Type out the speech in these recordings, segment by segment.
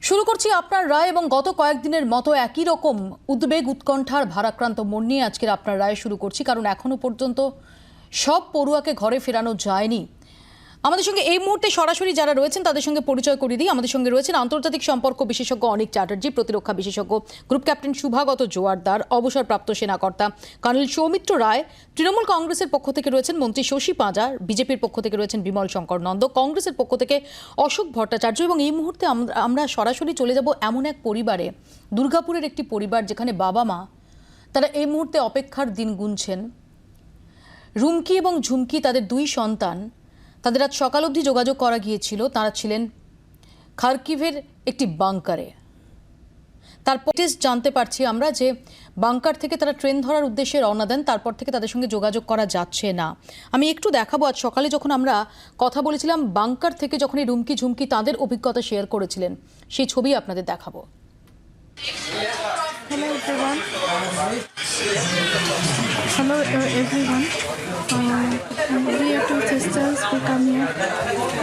শুরু করছি আপনার রায় এবং গত কয়েকদিনের মতো একই রকম উদ্বেগ উৎকণ্ঠার ভারাক্রান্ত মন নিয়ে আজকের আপনার রায় শুরু করছি, কারণ এখনো পর্যন্ত সব পড়ুয়াকে ঘরে ফেরানো যায়নি। আমাদের সঙ্গে এই মুহূর্তে সরাসরি যারা রয়েছেন তাদের সঙ্গে পরিচয় করিয়ে দিই। আমাদের সঙ্গে রয়েছেন আন্তর্জাতিক সম্পর্ক বিশেষজ্ঞ অনিক চ্যাটার্জি, প্রতিরক্ষা বিশেষজ্ঞ গ্রুপ ক্যাপ্টেন শুভাগত জোয়ারদার, অবসরপ্রাপ্ত সেনাকর্তা কর্নেল সৌমিত্র রায়, তৃণমূল কংগ্রেসের পক্ষ থেকে রয়েছেন মন্ত্রী শশী পাঁজা, বিজেপির পক্ষ থেকে রয়েছেন বিমল শঙ্কর নন্দ, কংগ্রেসের পক্ষ থেকে অশোক ভট্টাচার্য। এবং এই মুহূর্তে আমরা সরাসরি চলে যাব এমন এক পরিবারে, দুর্গাপুরের একটি পরিবার যেখানে বাবা মা তারা এই মুহূর্তে অপেক্ষার দিন গুনছেন। রুমকি এবং ঝুমকি তাদের দুই সন্তান, তাদের আজ সকাল অবধি যোগাযোগ করা গিয়েছিল। তারা ছিলেন খার্কিভের একটি বাংকারে। তারপর জানতে পারছি আমরা যে বাংকার থেকে তারা ট্রেন ধরার উদ্দেশ্যে রওনা দেন, তারপর থেকে তাদের সঙ্গে যোগাযোগ করা যাচ্ছে না। আমি একটু দেখাবো, আজ সকালে যখন আমরা কথা বলেছিলাম বাংকার থেকে, যখন এই রুমকি ঝুমকি তাদের অভিজ্ঞতা শেয়ার করেছিলেন, সেই ছবি আপনাদের দেখাবো। Hello everyone. We are two sisters. We come here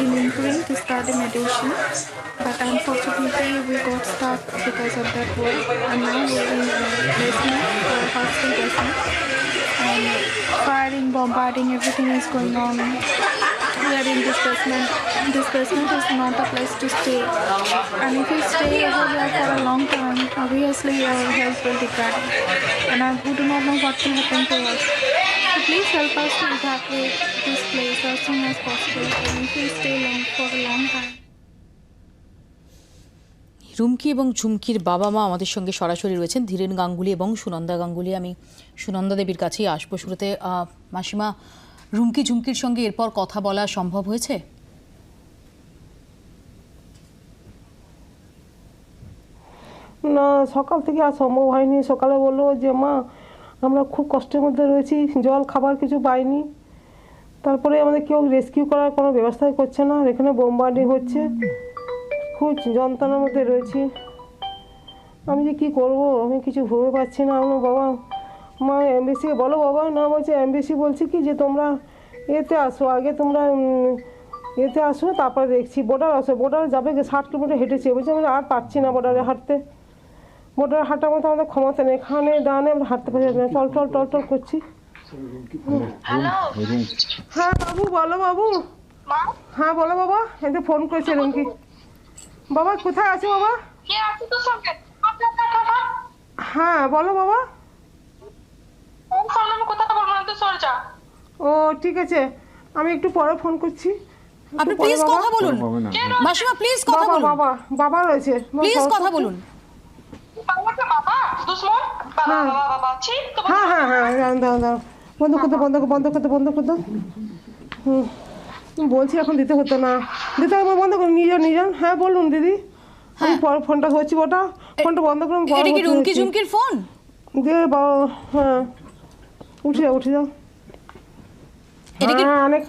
in Ukraine to study medicine, but unfortunately we got stuck because of that war, and now we're in basement, hostel basement, and firing, bombarding, everything is going on. We are in this basement. This basement is not a place to stay, and if we stay over there for a long time, obviously our health will degrade, and we do not know what will happen to us. So please help us to evacuate this place as soon as possible, and if we stay for a long time. Rumki এবং ঝুমকির বাবা মা আমাদের সঙ্গে সরাসরি রয়েছেন, ধীরেন গাঙ্গুলি এবং সুনন্দা গাঙ্গুলি। আমি সুনন্দা দেবীর কাছেই আসবো শুরুতে। মাসিমা, রুমকি ঝুমকির সঙ্গে এরপর কথা বলা সম্ভব হয়েছে? না, সকাল থেকে আর সম্ভব হয়নি। সকালে বললো যে মা আমরা খুব কষ্টের মধ্যে রয়েছি, জল খাবার কিছু পাইনি। তারপরে আমাদের কেউ রেস্কিউ করার কোনো ব্যবস্থাই করছে না, এখানে বোমবার্ডিং হচ্ছে, খুব যন্ত্রণার মধ্যে রয়েছি। আমি যে কী করব, আমি কিছু ভেবে পাচ্ছি না। আমার বাবা মা এমবিসিকে বলো বাবা, না বলছে এমবিসি বলছে কি যে তোমরা এতে আসো, আগে তোমরা এতে আসো তারপরে দেখছি। বর্ডার আসো, বর্ডারে যাবে 60 কিলোমিটার হেঁটেছে। বলছি আমি আর পারছি না বর্ডারে হাঁটতে, বর্ডারে হাঁটার মতো আমাদের ক্ষমতা নেই, এখানে দাঁড়ানে আমরা হাঁটতে পারি না, টল টল টল টল করছি। হ্যাঁ বাবু, বলো বাবু। হ্যাঁ বলো বাবা, এতে ফোন করেছে রুমকি। বাবা কোথায় আছো বাবা? হ্যাঁ বলো বাবা। ও ঠিক আছে, আমি একটু পরে ফোন করছি। আপনি প্লিজ কথা বলুন মাসিমা, প্লিজ কথা বলুন। বাবা বাবা রয়েছে, প্লিজ কথা বলুন। হ্যাঁ হ্যাঁ হ্যাঁ, দাও বন্ধ করতে বন্ধ বন্ধ করতে বন্ধ করতে। বলছি এখন দিতে হতো না, দিতে হবে, বন্ধ করুন, নিয়ে যান। হ্যাঁ বলুন দিদি, আমি পরে ফোনটা ধরছি, ওটা ফোনটা বন্ধ করুন। এটা কি রুমকি ঝুমকির ফোন? দিয়ে বাবা, হ্যাঁ উঠে যাও। হ্যাঁ অনেক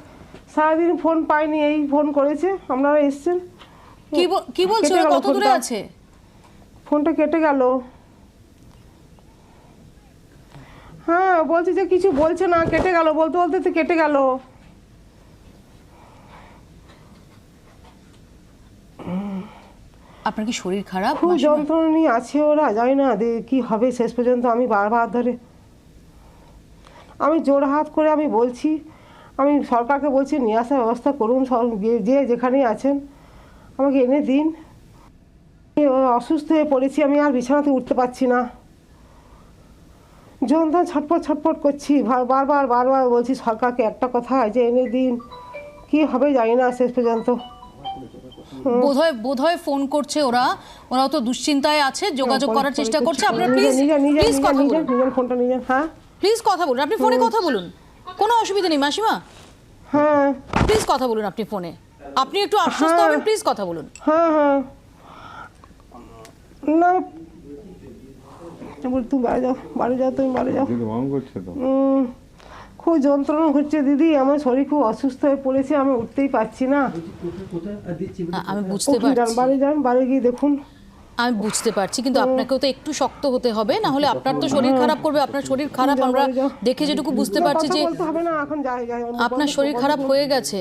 সারাদিন ফোন পাইনি, এই ফোন করেছে, আপনারা এসছেন। কি বলছো, কত দূরে আছে? ফোনটা কেটে গেল। হ্যাঁ বলছি যে কিছু বলছে না, কেটে গেল, বলতে বলতে তো কেটে গেল। আপনার কি শরীর খারাপ? খুব যন্ত্রণা নিয়ে আছে ওরা, জানি না কি হবে শেষ পর্যন্ত। আমি বারবার ধরে আমি জোর হাত করে আমি বলছি, আমি সরকারকে বলছি নিয়ে আসার ব্যবস্থা করুন, যে যেখানেই আছেন আমাকে এনে দিন। অসুস্থ হয়ে পড়েছি, আমি আর বিছানাতে উঠতে পারছি না, যন্ত্রণা ছটপট করছি। বারবার বলছি সরকারকে একটা কথা, যে এনে দিন। কি হবে জানি না শেষ পর্যন্ত। বোধহয় ফোন করছে ওরাও তো দুশ্চিন্তায় আছে, যোগাযোগ করার চেষ্টা করছে। আপনারা প্লিজ কথা বলুন। ফোনটা নিয়ে যান। হ্যাঁ প্লিজ কথা বলুন, আপনি ফোনে কথা বলুন, কোনো অসুবিধা নেই মাসিমা। হ্যাঁ প্লিজ কথা বলুন আপনি ফোনে, আপনি একটু আশ্বস্ত হবেন, প্লিজ কথা বলুন। হ্যাঁ হ্যাঁ না, তুমি বাড়ি যাও তুমি বাড়ি যাও। খুব যন্ত্রণা হচ্ছে দিদি, আমার শরীর খুব অসুস্থ হয়ে পড়েছে, আমি উঠতেই পারছি না। আমি বুঝতে পারছি, বাড়ি যান, বাড়ি গিয়ে দেখুন। আমি বুঝতে পারছি, কিন্তু আপনাকেও তো একটু শক্ত হতে হবে, না হলে আপনার তো শরীর খারাপ করবে। আপনার শরীর খারাপ, আমরা দেখে যেটুকু বুঝতে পারছি যে আপনার শরীর খারাপ হয়ে গেছে।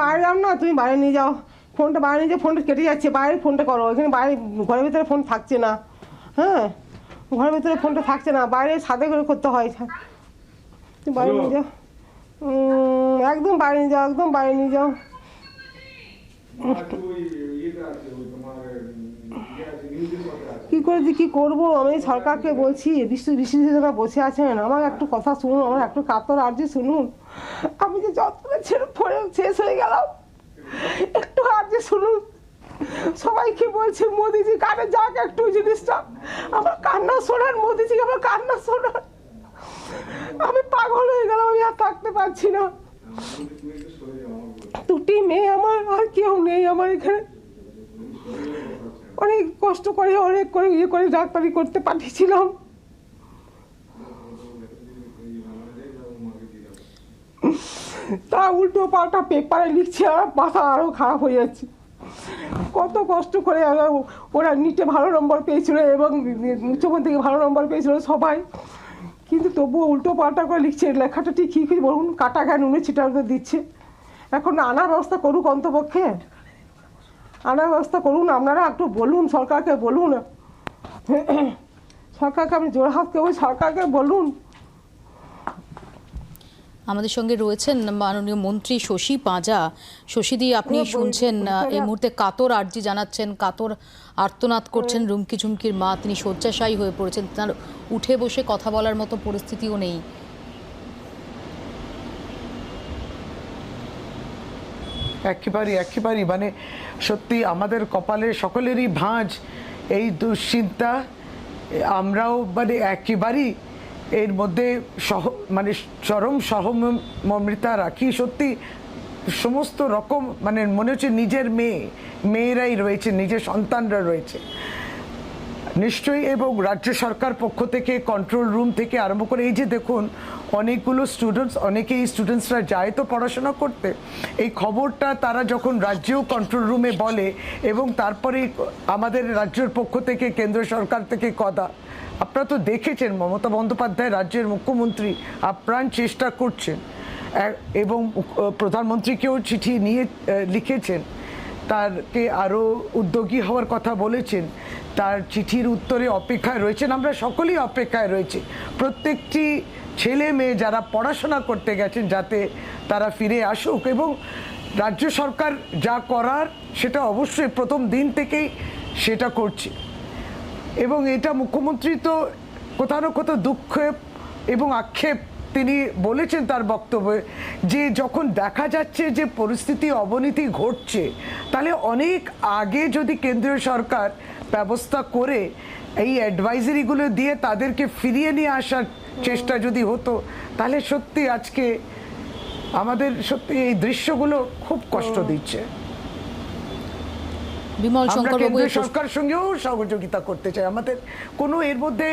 বাইরে যাও না, তুমি বাইরে নিয়ে যাও, ফোনটা বাইরে নিয়ে যে ফোনটা কেটে যাচ্ছে, বাইরে ফোনটা করো, এখানে বাইরে ঘরের ভিতরে ফোন থাকছে না। হ্যাঁ, ঘরের ভিতরে ফোনটা থাকছে না, বাইরে ছাদে করে করতে হয়। বাইরে নিয়ে যাও, একদম বাইরে নিয়ে যাও, একদম বাইরে নিয়ে যাও। কি করে যে কি করবো, আমি সরকারকে বলছি, বিশ্ববিদ্যালয় বসে আছেন, আমার একটু কথা শুনুন, আমার একটু কাতর আর্জি শুনুন। আমি যে যতটা ছেড়ে পড়ে শেষ হয়ে গেলাম, একটু আর্জি শুনুন। সবাইকে বলছি মোদিজি কানে যাক একটু জিনিসটা, আমার কান্না শোনান, মোদিজি আমার কান্না শোনান। আমি পাগল হয়ে গেলাম, আমি আর থাকতে পারছি না। দুটি মেয়ে আমার, আর কেউ নেই আমার এখানে। অনেক কষ্ট করে, অনেক করে ইয়ে করে ডাক্তারি করতে পাঠিয়েছিলাম। তা উল্টো পাল্টা পেপারে লিখছে, আর মাথা আরও খারাপ হয়ে যাচ্ছে। কত কষ্ট করে ওরা নিটে ভালো নম্বর পেয়েছিল এবং উচ্চমাধ্যমিকে ভালো নম্বর পেয়েছিল সবাই, কিন্তু তবুও উল্টো পাল্টা করে লিখছে। লেখাটা ঠিক কী বলুন, কাটা গায়ে নুনে ছিটার দিচ্ছে। এখন আনার ব্যবস্থা করুক, অন্তপক্ষে আনার ব্যবস্থা করুন। আপনারা একটু বলুন, সরকারকে বলুন, সরকারকে আমি জোড়হাত করবো, সরকারকে বলুন। আমাদের সঙ্গে রয়েছেন মাননীয় মন্ত্রী শশী পাঁজা। শশীদি, আপনি শুনছেন এই মুহূর্তে কাতর আর্জি জানাচ্ছেন, কাতর আর্তনাদ করছেন রুমকি ঝুমকির মা। তিনি শয্যাশায়ী হয়ে পড়েছেন, তার উঠে বসে কথা বলার মতো পরিস্থিতিও নেই। একেবারেই মানে সত্যি আমাদের কপালে সকলেরই ভাঁজ এই দুশ্চিন্তা। আমরাও মানে একেবারেই এর মধ্যে মানে চরম সহমর্মিতা রাখি। সত্যি সমস্ত রকম মানে মনে হচ্ছে নিজের মেয়েরাই রয়েছে, নিজের সন্তানরা রয়েছে নিশ্চয়ই। এবং রাজ্য সরকার পক্ষ থেকে, কন্ট্রোল রুম থেকে আরম্ভ করে, এই যে দেখুন অনেকগুলো অনেকেই স্টুডেন্টসরা যায় তো পড়াশোনা করতে, এই খবরটা তারা যখন রাজ্যেও কন্ট্রোল রুমে বলে এবং তারপরে আমাদের রাজ্যের পক্ষ থেকে, কেন্দ্র সরকার থেকে কথা, আপনারা তো দেখেছেন মমতা বন্দ্যোপাধ্যায় রাজ্যের মুখ্যমন্ত্রী আপ্রাণ চেষ্টা করছেন এবং প্রধানমন্ত্রীকেও চিঠি নিয়ে লিখেছেন, তারকে আরও উদ্যোগী হওয়ার কথা বলেছেন, তার চিঠির উত্তরে অপেক্ষায় রয়েছেন। আমরা সকলেই অপেক্ষায় রয়েছি প্রত্যেকটি ছেলে মেয়ে যারা পড়াশোনা করতে গেছেন যাতে তারা ফিরে আসুক, এবং রাজ্য সরকার যা করার সেটা অবশ্যই প্রথম দিন থেকেই সেটা করছে। এবং এটা মুখ্যমন্ত্রী তো কোথাও না কোথাও দুঃখ এবং আক্ষেপ তিনি বলেছেন তার বক্তব্যে, যে যখন দেখা যাচ্ছে যে পরিস্থিতি অবনতি ঘটছে, তাহলে অনেক আগে যদি কেন্দ্রীয় সরকার ব্যবস্থা করে এই অ্যাডভাইজারিগুলো দিয়ে তাদেরকে ফিরিয়ে নিয়ে আসার চেষ্টা যদি হতো, তাহলে সত্যি আজকে আমাদের সত্যি এই দৃশ্যগুলো খুব কষ্ট দিচ্ছে। বিমল শঙ্কর বাবু, সরকার সঙ্গেও সহযোগিতা করতে চাই, আমাদের কোনো এর মধ্যে।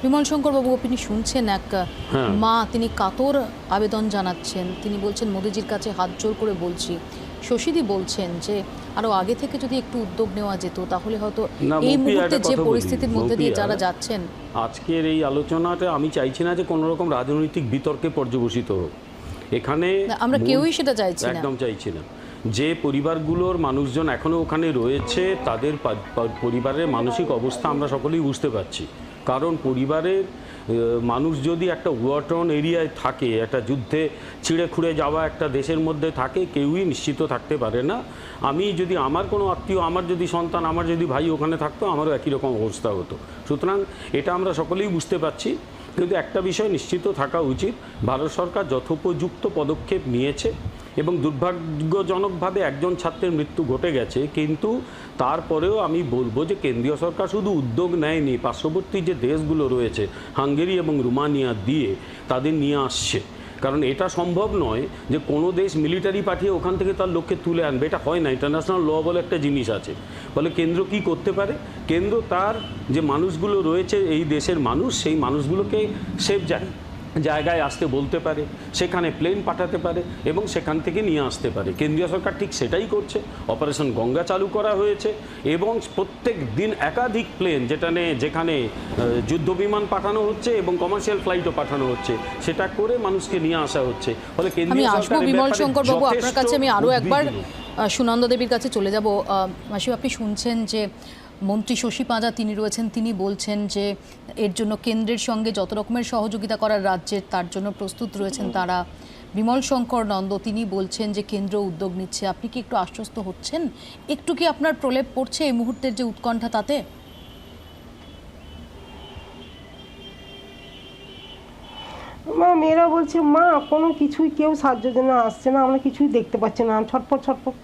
বিমল শঙ্কর বাবু, আপনি শুনছেন এক মা, তিনি কাতর আবেদন জানাচ্ছেন। তিনি বলছেন মোদিজির কাছে হাত জোর করে বলছি। শশীদি বলছেন যে আরো আগে থেকে যদি একটু উদ্যোগ নেওয়া যেত তাহলে হয়তো এই মুহূর্তে যে পরিস্থিতির মধ্যে দিয়ে যারা যাচ্ছেন। আজকের এই আলোচনাটা আমি চাইছি না যে কোনো রকম রাজনৈতিক বিতর্কে পর্যবসিত হোক। এখানে আমরা কেউই সেটা চাইছি না, একদম চাইছি না। যে পরিবারগুলোর মানুষজন এখনো ওখানে রয়েছে তাদের পরিবারের মানসিক অবস্থা আমরা সকলেই বুঝতে পারছি। কারণ পরিবারের মানুষ যদি একটা ওয়ার টর্ন এরিয়ায় থাকে, একটা যুদ্ধে ছিঁড়ে খুঁড়ে যাওয়া একটা দেশের মধ্যে থাকে, কেউই নিশ্চিত থাকতে পারে না। আমি যদি আমার কোনো আত্মীয়, আমার যদি সন্তান, আমার যদি ভাই ওখানে থাকতো, আমারও একই রকম অবস্থা হতো। সুতরাং এটা আমরা সকলেই বুঝতে পারছি। কিন্তু একটা বিষয় নিশ্চিত থাকা উচিত, ভারত সরকার যথোপযুক্ত পদক্ষেপ নিয়েছে এবং দুর্ভাগ্যজনকভাবে একজন ছাত্রের মৃত্যু ঘটে গেছে, কিন্তু তারপরেও আমি বলবো যে কেন্দ্রীয় সরকার শুধু উদ্যোগ নেয়নি, পার্শ্ববর্তী যে দেশগুলো রয়েছে হাঙ্গেরি এবং রোমানিয়া দিয়ে তাদের নিয়ে আসছে। কারণ এটা সম্ভব নয় যে কোনো দেশ মিলিটারি পাঠিয়ে ওখান থেকে তার লোককে তুলে আনবে, এটা হয় না। ইন্টারন্যাশনাল ল বলে একটা জিনিস আছে। ফলে কেন্দ্র কি করতে পারে, কেন্দ্র তার যে মানুষগুলো রয়েছে এই দেশের মানুষ, সেই মানুষগুলোকে সেফ জায়গায় আসতে বলতে পারে, সেখানে প্লেন পাঠাতে পারে এবং সেখান থেকে নিয়ে আসতে পারে। কেন্দ্রীয় সরকার ঠিক সেটাই করছে। অপারেশন গঙ্গা চালু করা হয়েছে এবং প্রত্যেক দিন একাধিক প্লেন যেখানে যুদ্ধ বিমান পাঠানো হচ্ছে এবং কমার্শিয়াল ফ্লাইটও পাঠানো হচ্ছে, সেটা করে মানুষকে নিয়ে আসা হচ্ছে। ফলে আমি কেন্দ্রীয় আসবো সরকারের বিমল ব্যাপারে শঙ্কর বাবু, আপনার যথেষ্ট কাছে আমি আরও একবার উদ্বিগ্ন। সুনন্দা দেবীর কাছে চলে যাব। মাসি, আপনি শুনছেন যে মন্ত্রী শশী পাঁজা তিনি রয়েছেন, তিনি বলছেন যে এর জন্য কেন্দ্রের সঙ্গে যত রকমের সহযোগিতা করার রাজ্যের তার জন্য প্রস্তুত রয়েছেন তারা। বিমল শঙ্কর নন্দ তিনি বলছেন যে কেন্দ্র উদ্যোগ নিচ্ছে। আপনি কি একটু আশ্বস্ত হচ্ছেন? একটু কি আপনার প্রলেপ পড়ছে এই মুহূর্তের যে উৎকণ্ঠা তাতে? মেয়েরা বলছে মা কোনো কিছুই কেউ সাহায্যের জন্য আসছে না, আমরা কিছুই দেখতে পাচ্ছি না, ছটফট ছটফট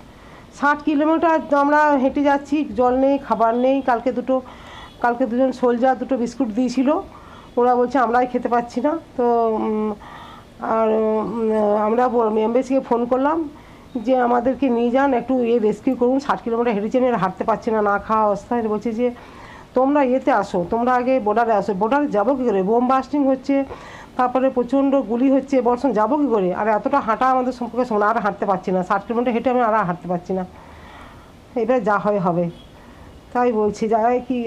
60 কিলোমিটার আমরা হেঁটে যাচ্ছি, জল নেই, খাবার নেই। কালকে দুজন সোলজার 2টো বিস্কুট দিয়েছিল, ওরা বলছে আমরাই খেতে পাচ্ছি না। তো আমরা এমবেসিকে ফোন করলাম যে আমাদেরকে নিয়ে যান, একটু রেস্কিউ করুন, 60 কিলোমিটার হেঁটেছি, আমি হাঁটতে পারছি না, না খাওয়া অবস্থায়। বলছে যে তোমরা আসো, তোমরা আগে বর্ডারে আসো। বর্ডারে যাবো কী করে? বোম বাস্টিং হচ্ছে, তারপরে প্রচণ্ড গুলি হচ্ছে, বর্ষণ যাবো কী করে? আর এতটা হাঁটা আমাদের সম্পর্কে শোনা, আর হাঁটতে পারছি না, 60 কিলোমিটার হেঁটে আমি আর হাঁটতে পারছি না। এবার যা হবে। তাই বলছি যাই কি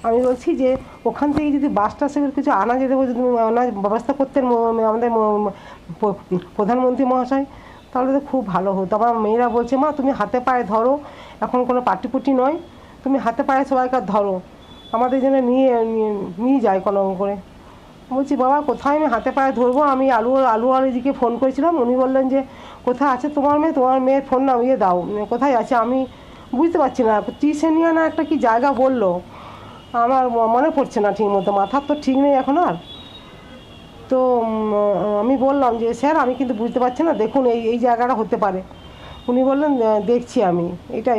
আমি বলছি যে ওখান থেকে যদি বাসটা সেগুলো কিছু আনা যেতে যদি আনার ব্যবস্থা করতেন আমাদের প্রধানমন্ত্রী মহাশয়, তাহলে তো খুব ভালো হতো। আমার মেয়েরা বলছে মা তুমি হাতে পায়ে ধরো, এখন কোনো পাটিপুটি নয়, তুমি হাতে পায়ে সবাইকার ধরো, আমাদের যেন নিয়ে যায় কোনো করে। বলছি বাবা কোথায় আমি হাতে পায়ে ধরবো? আমি আলুওয়ালিজিকে ফোন করেছিলাম, উনি বললেন যে কোথায় আছে তোমার মেয়ের ফোন নামিয়ে দাও, কোথায় আছে আমি বুঝতে পারছি না। টিসেনিয়া না একটা কি জায়গা বললো, আমার মনে পড়ছে না ঠিক মতো, মাথার তো ঠিক নেই এখন আর। তো আমি বললাম যে স্যার আমি কিন্তু বুঝতে পারছি না, দেখুন এই জায়গাটা হতে পারে। উনি বললেন দেখছি আমি,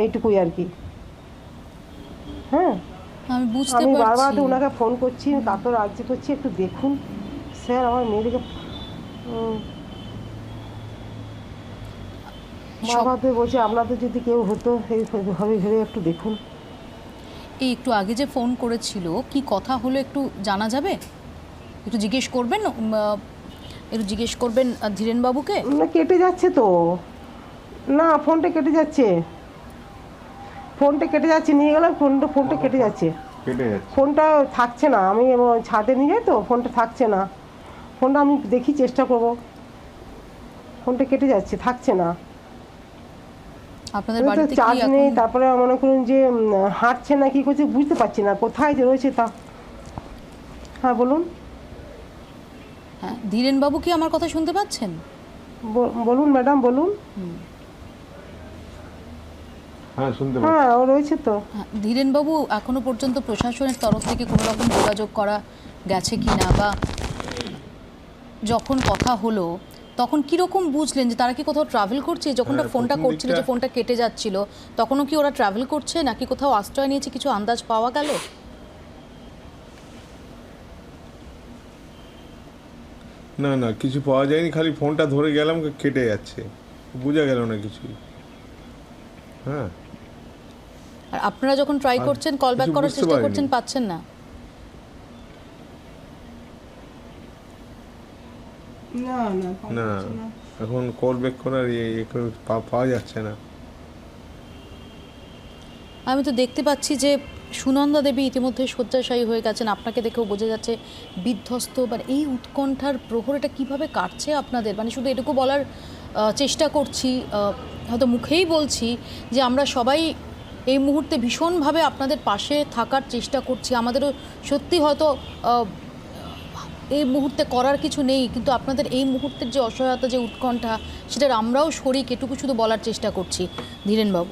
এইটুকুই আর কি। হ্যাঁ, আমি বুঝতে আমি বারবার পারছি। তো ওনাকে ফোন করছি, কাতর আর্জি করছি, একটু দেখুন স্যার আমার মেয়েদেরকে। বারবার তো বলছি আপনাদের যদি কেউ হতো এইভাবে ভেবে একটু দেখুন। এই একটু আগে যে ফোন করেছিল কি কথা হলো একটু জানা যাবে? একটু জিজ্ঞেস করবেন, ধীরেনবাবুকে। না কেটে যাচ্ছে তো, না ফোনটা কেটে যাচ্ছে, নিয়ে গেলাম ফোনটা কেটে যাচ্ছে, ফোনটা থাকছে না। আমি ছাদে নিয়ে যাই তো, ফোনটা থাকছে না। ফোনটা আমি দেখি চেষ্টা করব, ফোনটা কেটে যাচ্ছে, থাকছে না। আপনাদের বাড়িতে কি চার্জ নেই, এখন? তারপরে মনে করুন যে হাঁটছে না কি করছে বুঝতে পারছি না, কোথায় যে রয়েছে তা। হ্যাঁ বলুন। হ্যাঁ, ধীরেনবাবু কি আমার কথা শুনতে পাচ্ছেন? বলুন ম্যাডাম বলুন। হ্যাঁ ও রয়েছে তো। হ্যাঁ, ধীরেনবাবু এখনো পর্যন্ত প্রশাসনের তরফ থেকে কোনো রকম যোগাযোগ করা গেছে কিনা, বা যখন কথা হলো তখন কিরকম বুঝলেন যে তারা কি কোথাও ট্রাভেল করছে? যখন ফোনটা করছিল, যে ফোনটা কেটে যাচ্ছিল, তখনও কি ওরা ট্রাভেল করছে নাকি কোথাও আশ্রয় নিয়েছে, কিছু আন্দাজ পাওয়া গেল? না কিছু পাওয়া যায়নি, খালি ফোনটা ধরে গেলাম কেটে যাচ্ছে, বোঝা গেল না কিছুই। হ্যাঁ, আর আপনারা যখন ট্রাই করছেন, কল ব্যাক কিছু করার বুঝতে চেষ্টা পারিনি। করছেন, পাচ্ছেন না? না এখন কল ব্যাক করার পাওয়া যাচ্ছে না। আমি তো দেখতে পাচ্ছি যে সুনন্দা দেবী ইতিমধ্যে শয্যাশায়ী হয়ে গেছেন, আপনাকে দেখেও বোঝা যাচ্ছে বিধ্বস্ত। মানে এই উৎকণ্ঠার প্রহর এটা কীভাবে কাটছে আপনাদের? মানে শুধু এটুকু বলার চেষ্টা করছি, হয়তো মুখেই বলছি যে আমরা সবাই এই মুহূর্তে ভীষণভাবে আপনাদের পাশে থাকার চেষ্টা করছি। আমাদেরও সত্যি হয়তো এই মুহূর্তে করার কিছু নেই, কিন্তু আপনাদের এই মুহূর্তের যে অসহায়তা, যে উৎকণ্ঠা, সেটার আমরাও শরিক, এটুকু শুধু বলার চেষ্টা করছি। ধীরেনবাবু।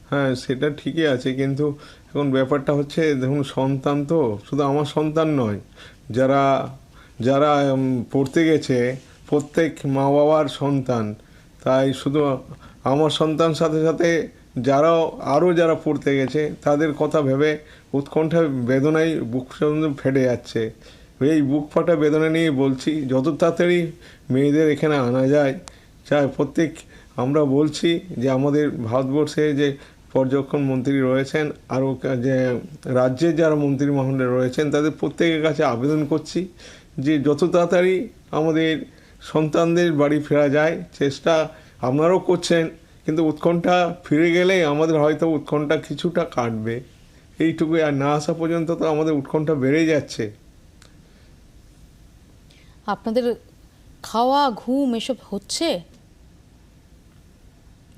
হ্যাঁ সেটা ঠিকই আছে, কিন্তু এখন ব্যাপারটা হচ্ছে দেখুন সন্তান তো, শুধু আমার সন্তান নয়, যারা যারা পড়তে গেছে প্রত্যেক মা বাবার সন্তান। তাই শুধু আমার সন্তান সাথে সাথে যারা পড়তে গেছে তাদের কথা ভেবে উৎকণ্ঠা বেদনায় বুক ফেটে যাচ্ছে। এই বুক ফাটা বেদনা নিয়ে বলছি যত তাড়াতাড়ি মেয়েদের এখানে আনা যায়, চাই প্রত্যেক আমরা বলছি যে আমাদের ভারতবর্ষে যে পর্যবেক্ষণ মন্ত্রী রয়েছেন, আরও যে রাজ্যের যারা মন্ত্রী মহলে রয়েছেন তাদের প্রত্যেকের কাছে আবেদন করছি যে যত তাড়াতাড়ি আমাদের সন্তানদের বাড়ি ফেরা যায় চেষ্টা আপনারাও করছেন, কিন্তু উৎকণ্ঠা ফিরে গেলে আমাদের হয়তো উৎকণ্ঠা কিছুটা কাটবে, এইটুকু। আর না আসা পর্যন্ত তো আমাদের উৎকণ্ঠা বেড়ে যাচ্ছে। আপনাদের খাওয়া ঘুম এসব হচ্ছে?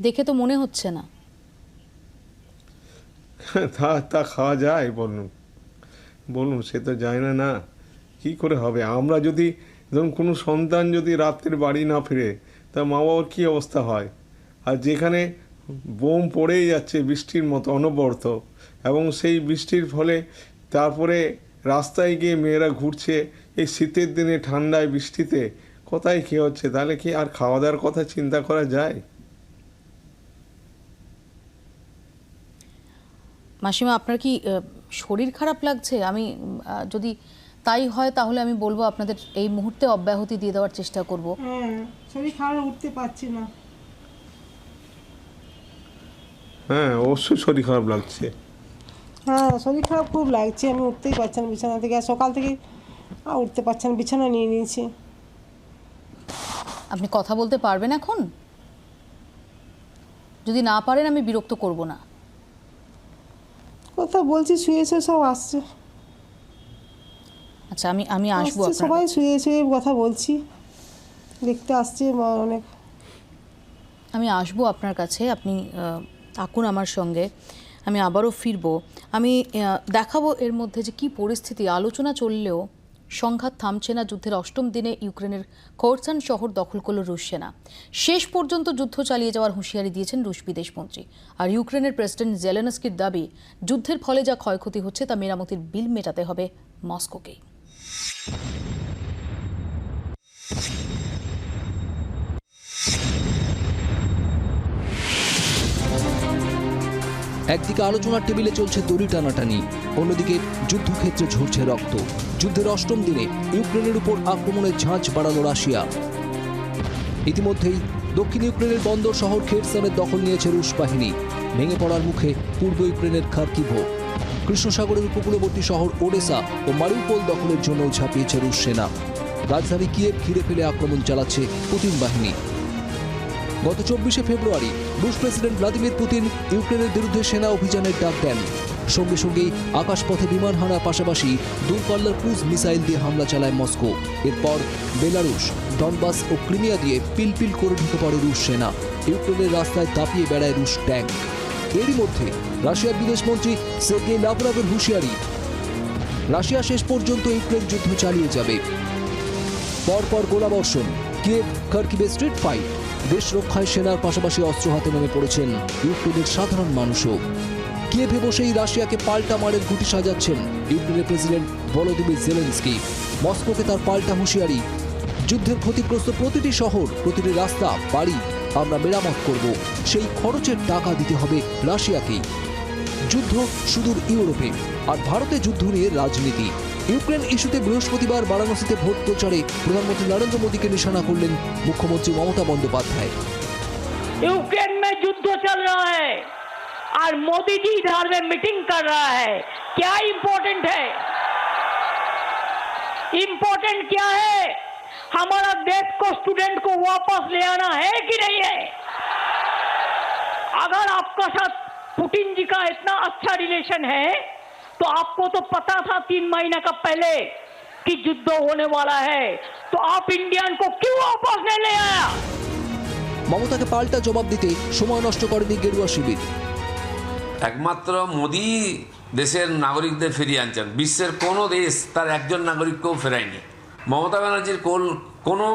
দেখে তো মনে হচ্ছে না। তা খাওয়া যায় বলুন সে তো যায় না। না কী করে হবে? আমরা যদি ধরুন কোনো সন্তান যদি রাত্রের বাড়ি না ফিরে তা মা বাবার কী অবস্থা হয়? আর যেখানে বোম পড়েই যাচ্ছে বৃষ্টির মতো অনবরত, এবং সেই বৃষ্টির ফলে তারপরে রাস্তায় গিয়ে মেয়েরা ঘুরছে এই শীতের দিনে ঠান্ডায় বৃষ্টিতে, কোথায় কী হচ্ছে? তাহলে কি আর খাওয়া দাওয়ার কথা চিন্তা করা যায়? মাসিমা, আপনার কি শরীর খারাপ লাগছে? আমি যদি তাই হয় তাহলে আমি বলবো আপনাদের এই মুহূর্তে অব্যাহতি দিয়ে দেওয়ার চেষ্টা করব। হ্যাঁ, শরীর খারাপ, উঠতে পারছি না। হ্যাঁ, অবশ্যই শরীর খারাপ লাগছে। হ্যাঁ, শরীর খারাপ খুব লাগছে, আমি উঠতেই পারছি না বিছানা থেকে। আর সকাল থেকে উঠতে পারছি না, বিছানা নিয়ে নিয়েছি। আপনি কথা বলতে পারবেন এখন? যদি না পারেন আমি বিরক্ত করব না। কথা বলছি, শুয়ে শুয়ে সব আসছে। আচ্ছা, আমি আসবো আসছে, আপনার সবাই কাছে। শুয়ে শুয়ে কথা বলছি, দেখতে আসছে অনেক। আমি আসবো আপনার কাছে, আপনি থাকুন আমার সঙ্গে। আমি আবারও ফিরবো। আমি দেখাবো এর মধ্যে যে কি পরিস্থিতি। আলোচনা চললেও সংঘাত থামছে না। যুদ্ধের ৮ম দিনে ইউক্রেনের খোরসান শহর দখল করল রুশ সেনা। শেষ পর্যন্ত যুদ্ধ চালিয়ে যাওয়ার হুঁশিয়ারি দিয়েছেন রুশ বিদেশমন্ত্রী। আর ইউক্রেনের প্রেসিডেন্ট জেলেনস্কির দাবি, যুদ্ধের ফলে যা ক্ষয়ক্ষতি হচ্ছে তা মেরামতির বিল মেটাতে হবে মস্কোকেই। একদিকে আলোচনার টেবিলে চলছে দড়ি টানাটানি, অন্যদিকে যুদ্ধক্ষেত্রে ঝরছে রক্ত। যুদ্ধের ৮ম দিনে ইউক্রেনের উপর আক্রমণের ঝাঁজ বাড়ালো রাশিয়া। ইতিমধ্যেই দক্ষিণ ইউক্রেনের বন্দর শহর খেরসনের দখল নিয়েছে রুশ বাহিনী। ভেঙে পড়ার মুখে পূর্ব ইউক্রেনের খার্কিভ। কৃষ্ণসাগরের উপকূলবর্তী শহর ওডেসা ও মারিউপোল দখলের জন্য ঝাঁপিয়েছে রুশ সেনা। রাজধানী কিয়েভ ঘিরে ফেলে আক্রমণ চালাচ্ছে পুতিন বাহিনী। গত ২৪শে ফেব্রুয়ারি রুশ প্রেসিডেন্ট ভ্লাদিমির পুতিন ইউক্রেনের বিরুদ্ধে সেনা অভিযানের ডাক দেন। সঙ্গে সঙ্গেই আকাশপথে বিমান হানার পাশাপাশি দূরপাল্লার ক্রুজ মিসাইল দিয়ে হামলা চালায় মস্কো। এরপর বেলারুশ, ডনবাস ও ক্রিমিয়া দিয়ে পিলপিল করে ঢুকে পড়ে রুশ সেনা। ইউক্রেনের রাস্তায় দাপিয়ে বেড়ায় রুশ ট্যাঙ্ক। এরই মধ্যে রাশিয়ার বিদেশমন্ত্রী সের্গেই লাভরভের হুঁশিয়ারি, রাশিয়া শেষ পর্যন্ত ইউক্রেন যুদ্ধ চালিয়ে যাবে। পরপর গোলাবর্ষণ, কিয়েভ খার্কিভে স্ট্রিট ফাইট। দেশ রক্ষায় সেনার পাশাপাশি অস্ত্র হাতে নেমে পড়েছেন ইউক্রেনের সাধারণ মানুষও। কিয়েভে বসেই রাশিয়াকে পাল্টা মারের ঘুঁটি সাজাচ্ছেন ইউক্রেনের প্রেসিডেন্ট ভলোদিমির জেলেনস্কি। মস্কোকে তার পাল্টা হুঁশিয়ারি, যুদ্ধের ক্ষতিগ্রস্ত প্রতিটি শহর, প্রতিটি রাস্তা, বাড়ি আমরা মেরামত করব, সেই খরচের টাকা দিতে হবে রাশিয়াকেই। যুদ্ধ সুদূর ইউরোপে, আর ভারতে যুদ্ধ নিয়ে রাজনীতি। ইউক্রেন ইস্যুতে বৃহস্পতিবার বারাণসীতে ভোট প্রচারে প্রধানমন্ত্রী নরেন্দ্র মোদীকে নিশানা করলেন মুখ্যমন্ত্রী মমতা বন্দ্যোপাধ্যায়। यूक्रेन में युद्ध चल रहा है और मोदी जी इधर में मीटिंग कर रहा है। क्या इंपॉर्टेंट है? इंपॉर्टेंट क्या है? हमारा देश को, स्टूडेंट को वापस ले आना है कि नहीं है? अगर आपका साथ पुतिन जी का इतना अच्छा रिलेशन है तो आपको तो पता था 3 महीने का पहले कि युद्ध होने वाला है, तो आप इंडियन को क्यों वापस नहीं ले आया? মমতাকে পাল্টা জবাব দিতে সময় নষ্ট করেনি গেরুয়া শিবির। একমাত্র মোদি দেশের নাগরিকদের ফিরিয়ে আনছেন, বিশ্বের কোনো দেশ তার একজন নাগরিককেও ফেরায়নি। মমতা ব্যানার্জির কোনো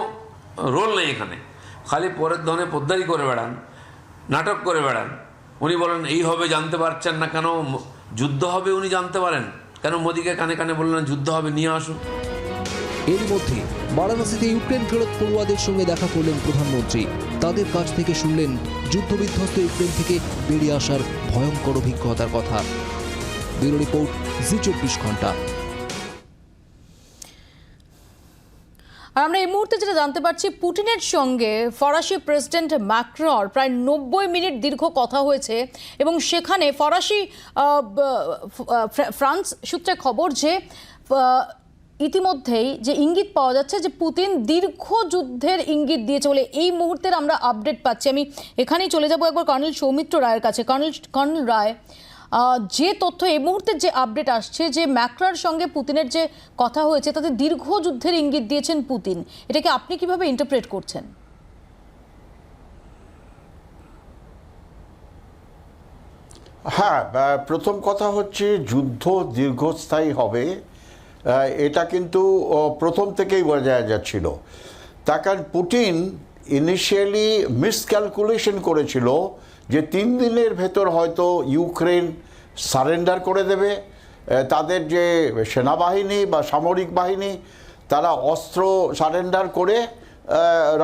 রোল নেই এখানে, খালি পরের ধনে পোদ্দারি করে বেড়ান, নাটক করে বেড়ান। উনি বলেন এই হবে, জানতে পারছেন না কেন যুদ্ধ হবে, উনি জানতে পারেন কেন? মোদিকে কানে কানে বললেন যুদ্ধ হবে, নিয়ে আসুন। এর মধ্যে বারাণসীতে ইউক্রেন ফেরত পড়ুয়াদের সঙ্গে দেখা করলেন প্রধানমন্ত্রী। তাদের কাছ থেকে শুনলেন যুদ্ধবিধ্বস্ত ইউক্রেন থেকে বেরিয়ে আসার ভয়ঙ্কর অভিজ্ঞতার কথা। ব্যুরো রিপোর্ট, জি ২৪ ঘন্টা। আর আমরা এই মুহূর্তে যেটা জানতে পারছি, পুতিনের সঙ্গে ফরাসি প্রেসিডেন্ট ম্যাক্রর প্রায় 90 মিনিট দীর্ঘ কথা হয়েছে এবং সেখানে ফরাসি ফ্রান্স সূত্রে খবর যে ইতিমধ্যেই যে ইঙ্গিত পাওয়া যাচ্ছে যে পুতিন দীর্ঘ যুদ্ধের ইঙ্গিত দিয়েছে বলে এই মুহূর্তের আমরা আপডেট পাচ্ছি। আমি এখানেই চলে যাব একবার কর্নেল সৌমিত্র রায়ের কাছে। কর্নেল রায়, যে তথ্য এই মুহূর্তে যে আপডেট আসছে যে ম্যাক্রর সঙ্গে পুতিনের যে কথা হয়েছে তাতে দীর্ঘ যুদ্ধের ইঙ্গিত দিয়েছেন পুতিন, এটাকে আপনি কিভাবে ইন্টারপ্রেট করছেন? হ্যাঁ, প্রথম কথা হচ্ছে যুদ্ধ দীর্ঘস্থায়ী হবে এটা কিন্তু প্রথম থেকেই বোঝা যাচ্ছিল। তার কারণ পুতিন ইনিশিয়ালি মিসক্যালকুলেশন করেছিল যে 3 দিনের ভেতর হয়তো ইউক্রেন সারেন্ডার করে দেবে, তাদের যে সেনাবাহিনী বা সামরিক বাহিনী তারা অস্ত্র সারেন্ডার করে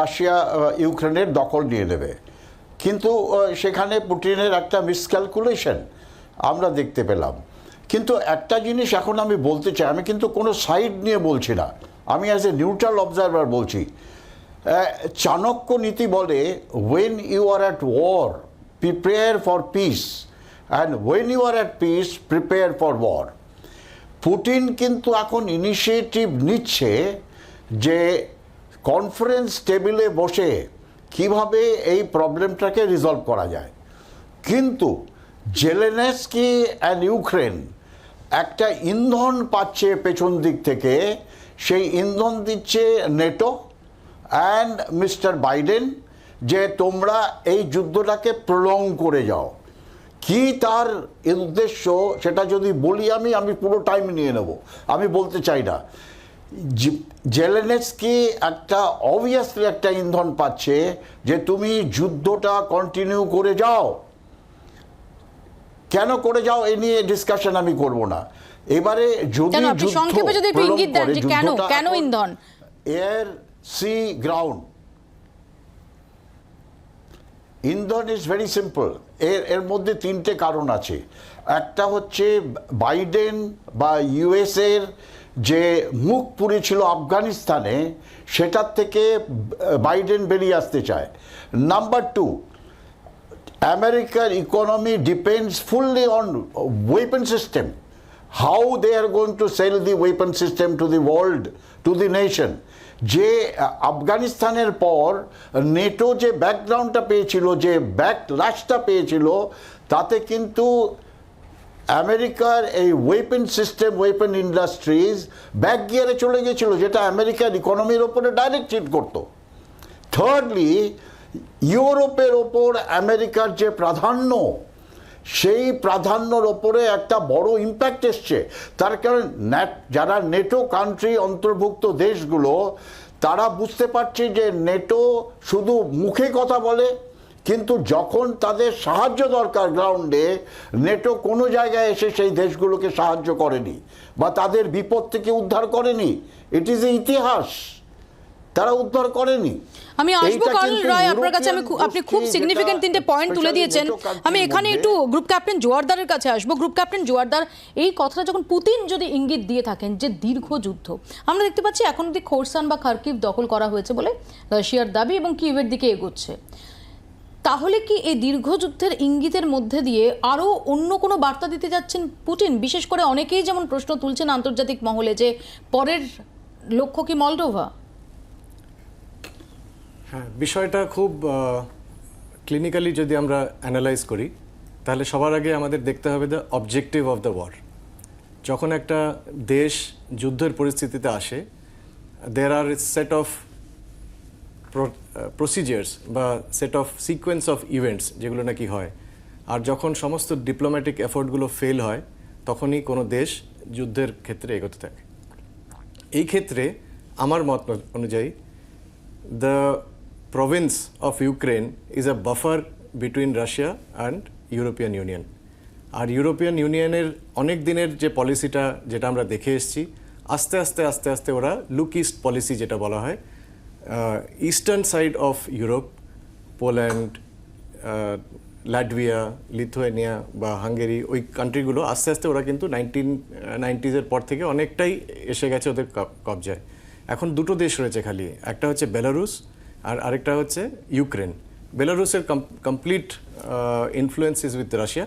রাশিয়া ইউক্রেনের দখল নিয়ে নেবে। কিন্তু সেখানে পুতিনের একটা মিসক্যালকুলেশন আমরা দেখতে পেলাম। কিন্তু একটা জিনিস এখন আমি বলতে চাই, আমি কিন্তু কোনো সাইড নিয়ে বলছি না, আমি অ্যাজ এ নিউট্রাল অবজারভার বলছি। চাণক্য নীতি বলে when you are at war prepare for peace and when you are at peace prepare for war. Putin কিন্তু এখন ইনিশিয়েটিভ নিচ্ছে যে কনফারেন্স টেবিলে বসে কিভাবে এই প্রবলেমটাকে রিজলভ করা যায়। কিন্তু জেলেনস্কি অ্যান্ড ইউক্রেন একটা ইন্ধন পাচ্ছে পেছন দিক থেকে, সেই ইন্ধন দিচ্ছে নেটো অ্যান্ড মিস্টার বাইডেন যে তোমরা এই যুদ্ধটাকে প্রলং করে যাও। কি তার উদ্দেশ্য সেটা যদি বলি আমি পুরো টাইম নিয়ে নেব, আমি বলতে চাই না। জেলেনস্কি একটা অবভিয়াসলি একটা ইন্ধন পাচ্ছে যে তুমি যুদ্ধটা কন্টিনিউ করে যাও। কেন করে যাও এই নিয়ে ডিসকাশন আমি করব না। এবারে যদি সংক্ষেপে যদি একটু ইঙ্গিত দেন যে কেন ইন্ধন, এয়ার সি গ্রাউন্ড ইন্ধন ইজ ভেরি সিম্পল। এর মধ্যে 3টে কারণ আছে। একটা হচ্ছে বাইডেন বা ইউএসএর যে মুখ পুড়েছিল আফগানিস্তানে, সেটার থেকে বাইডেন বেরিয়ে আসতে চায়। Number 2, American economy depends fully on weapon system. How they are going to sell the weapon system to the world, to the nation. যে আফগানিস্তানের পর নেটো যে ব্যাকগ্রাউন্ডটা পেয়েছিল, যে ব্যাকল্যাশটা পেয়েছিল, তাতে কিন্তু আমেরিকার এই weapon system, weapon industries back গিয়ারে চলে গেছিল, যেটা আমেরিকার ইকোনমির ওপরে ডাইরেক্ট হিট করতো। থার্ডলি, ইউরোপের ওপর আমেরিকার যে প্রাধান্য, সেই প্রাধান্যর ওপরে একটা বড় ইম্প্যাক্ট এসছে। তার কারণ যারা নেটো কান্ট্রি অন্তর্ভুক্ত দেশগুলো তারা বুঝতে পারছে যে নেটো শুধু মুখে কথা বলে, কিন্তু যখন তাদের সাহায্য দরকার গ্রাউন্ডে, নেটো কোনো জায়গায় এসে সেই দেশগুলোকে সাহায্য করেনি বা তাদের বিপদ থেকে উদ্ধার করেনি। ইট ইজ এ ইতিহাস, তারা উদ্ধার করেনি। আমি আসবো কর্নেল রায় আপনার কাছে। আপনি খুব সিগনিফিকেন্ট 3টে পয়েন্ট তুলে দিয়েছেন। আমি এখানে একটু গ্রুপ ক্যাপ্টেন জোয়ারদারের কাছে আসবো। গ্রুপ ক্যাপ্টেন জোয়ারদার, এই কথাটা যখন পুতিন যদি ইঙ্গিত দিয়ে থাকেন যে দীর্ঘ যুদ্ধ, আমরা দেখতে পাচ্ছি এখন অব্দি খোরসান বা খার্কিভ দখল করা হয়েছে বলে রাশিয়ার দাবি এবং কিয়েভের দিকে এগোচ্ছে, তাহলে কি এই দীর্ঘ যুদ্ধের ইঙ্গিতের মধ্যে দিয়ে আরও অন্য কোনো বার্তা দিতে যাচ্ছেন পুতিন? বিশেষ করে অনেকেই যেমন প্রশ্ন তুলছেন আন্তর্জাতিক মহলে যে পরের লক্ষ্য কি মলডোভা? হ্যাঁ, বিষয়টা খুব ক্লিনিক্যালি যদি আমরা অ্যানালাইজ করি তাহলে সবার আগে আমাদের দেখতে হবে the objective of the war. যখন একটা দেশ যুদ্ধের পরিস্থিতিতে আসে, দেয়ার আর সেট অফ প্রসিজিয়ার্স বা set of sequence of events যেগুলো নাকি হয়। আর যখন সমস্ত ডিপ্লোম্যাটিক এফোর্টগুলো ফেল হয়, তখনই কোনো দেশ যুদ্ধের ক্ষেত্রে এগোতে থাকে। এই ক্ষেত্রে আমার মত অনুযায়ী the province of Ukraine is a buffer between Russia and European Union. আর ইউরোপিয়ান ইউনিয়নের অনেক দিনের যে পলিসিটা, যেটা আমরা দেখে এসেছি, আস্তে আস্তে ওরা লুক ইস্ট পলিসি যেটা বলা হয়, eastern side of Europe, Poland, Latvia, Lithuania বা হাঙ্গেরি, ওই কান্ট্রিগুলো আস্তে ওরা কিন্তু 1990s পর থেকে অনেকটাই এসে গেছে ওদের কবজায়। এখন দুটো দেশ রয়েছে খালি, একটা হচ্ছে বেলারুস আর আরেকটা হচ্ছে ইউক্রেন। বেলারুসের complete influence is with Russia.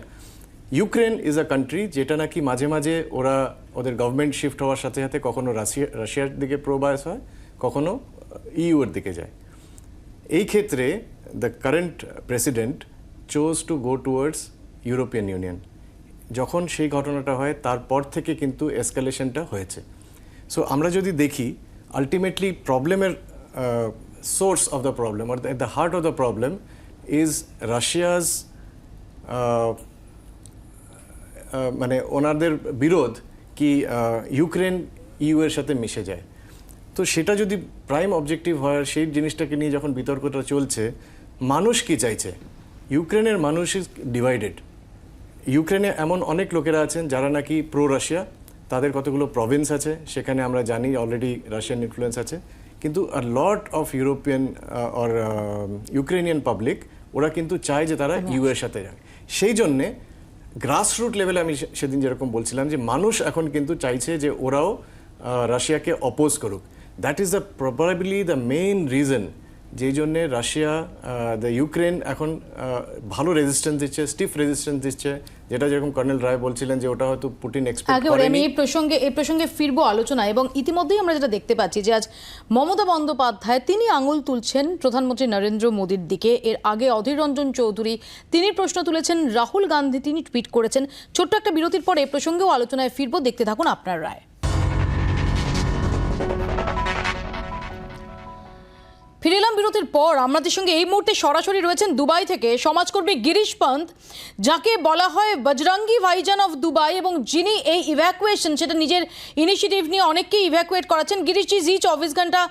Ukraine is a country যেটা নাকি মাঝে মাঝে ওদের গভর্নমেন্ট শিফট হওয়ার সাথে সাথে কখনো রাশিয়ার দিকে প্রোবায়াস হয়, কখনো ইউ এর দিকে যায়। এই ক্ষেত্রে the current president chose to go towards European Union. যখন সেই ঘটনাটা হয় তারপর থেকে কিন্তু এসকালেশনটা হয়েছে। সো আমরা যদি দেখি আলটিমেটলি প্রবলেমের source of the problem or the heart of the problem is Russia's মানে ওনাদের বিরোধ কি ইউক্রেন ইউ এর সাথে মিশে যায়। তো সেটা যদি প্রাইম অবজেক্টিভ হয়, সেই জিনিসটাকে নিয়ে যখন বিতর্কটা চলছে, মানুষ কি চাইছে? ইউক্রেনের মানুষ ইজ ডিভাইডেড। ইউক্রেনে এমন অনেক লোকেরা আছেন যারা নাকি প্রো রাশিয়া, তাদের কতগুলো প্রভিন্স আছে, সেখানে আমরা জানি অলরেডি রাশিয়ান ইনফ্লুয়েন্স আছে, কিন্তু a lot of European or Ukrainian public ওরা কিন্তু চায় যে তারা ইউ এর সাথে যায়। সেই জন্যে গ্রাসরুট লেভেলে আমি সেদিন যেরকম বলছিলাম যে মানুষ এখন কিন্তু চাইছে যে ওরাও রাশিয়াকে অপোজ করুক। That is the probably the main reason যেই জন্যে রাশিয়া দ্য ইউক্রেন এখন ভালো রেজিস্ট্যান্স দিচ্ছে, স্টিফ রেজিস্ট্যান্স দিচ্ছে, যেটা যেরকম কর্নেল রায় বলছিলেন যে ওটা হয়তো পুতিন এক্সপেক্ট করেনি। আমি এই প্রসঙ্গে ফিরবো আলোচনা। এবং ইতিমধ্যেই আমরা যেটা দেখতে পাচ্ছি যে আজ মমতা বন্দ্যোপাধ্যায় তিনি আঙুল তুলছেন প্রধানমন্ত্রী নরেন্দ্র মোদীর দিকে। এর আগে অধীর রঞ্জন চৌধুরী তিনি প্রশ্ন তুলেছেন, রাহুল গান্ধী তিনি টুইট করেছেন। ছোট্ট একটা বিরতির পরে এ প্রসঙ্গেও আলোচনায় ফিরবো, দেখতে থাকুন আপনার রায়। ফিরে এলাম বিরতির পর। আমাদের সঙ্গে এই মুহূর্তে সরাসরি রয়েছেন দুবাই থেকে সমাজকর্মী গিরিশ পন্ত, যাকে বলা হয় বজরঙ্গি ভাইজান অফ দুবাই, এবং যিনি এই ইভ্যাকুয়েশন সেটা নিজের ইনিशिएटिव নিয়ে অনেককেই ইভ্যাকুয়েট করাচ্ছেন। गिरीश जी 24 घंटा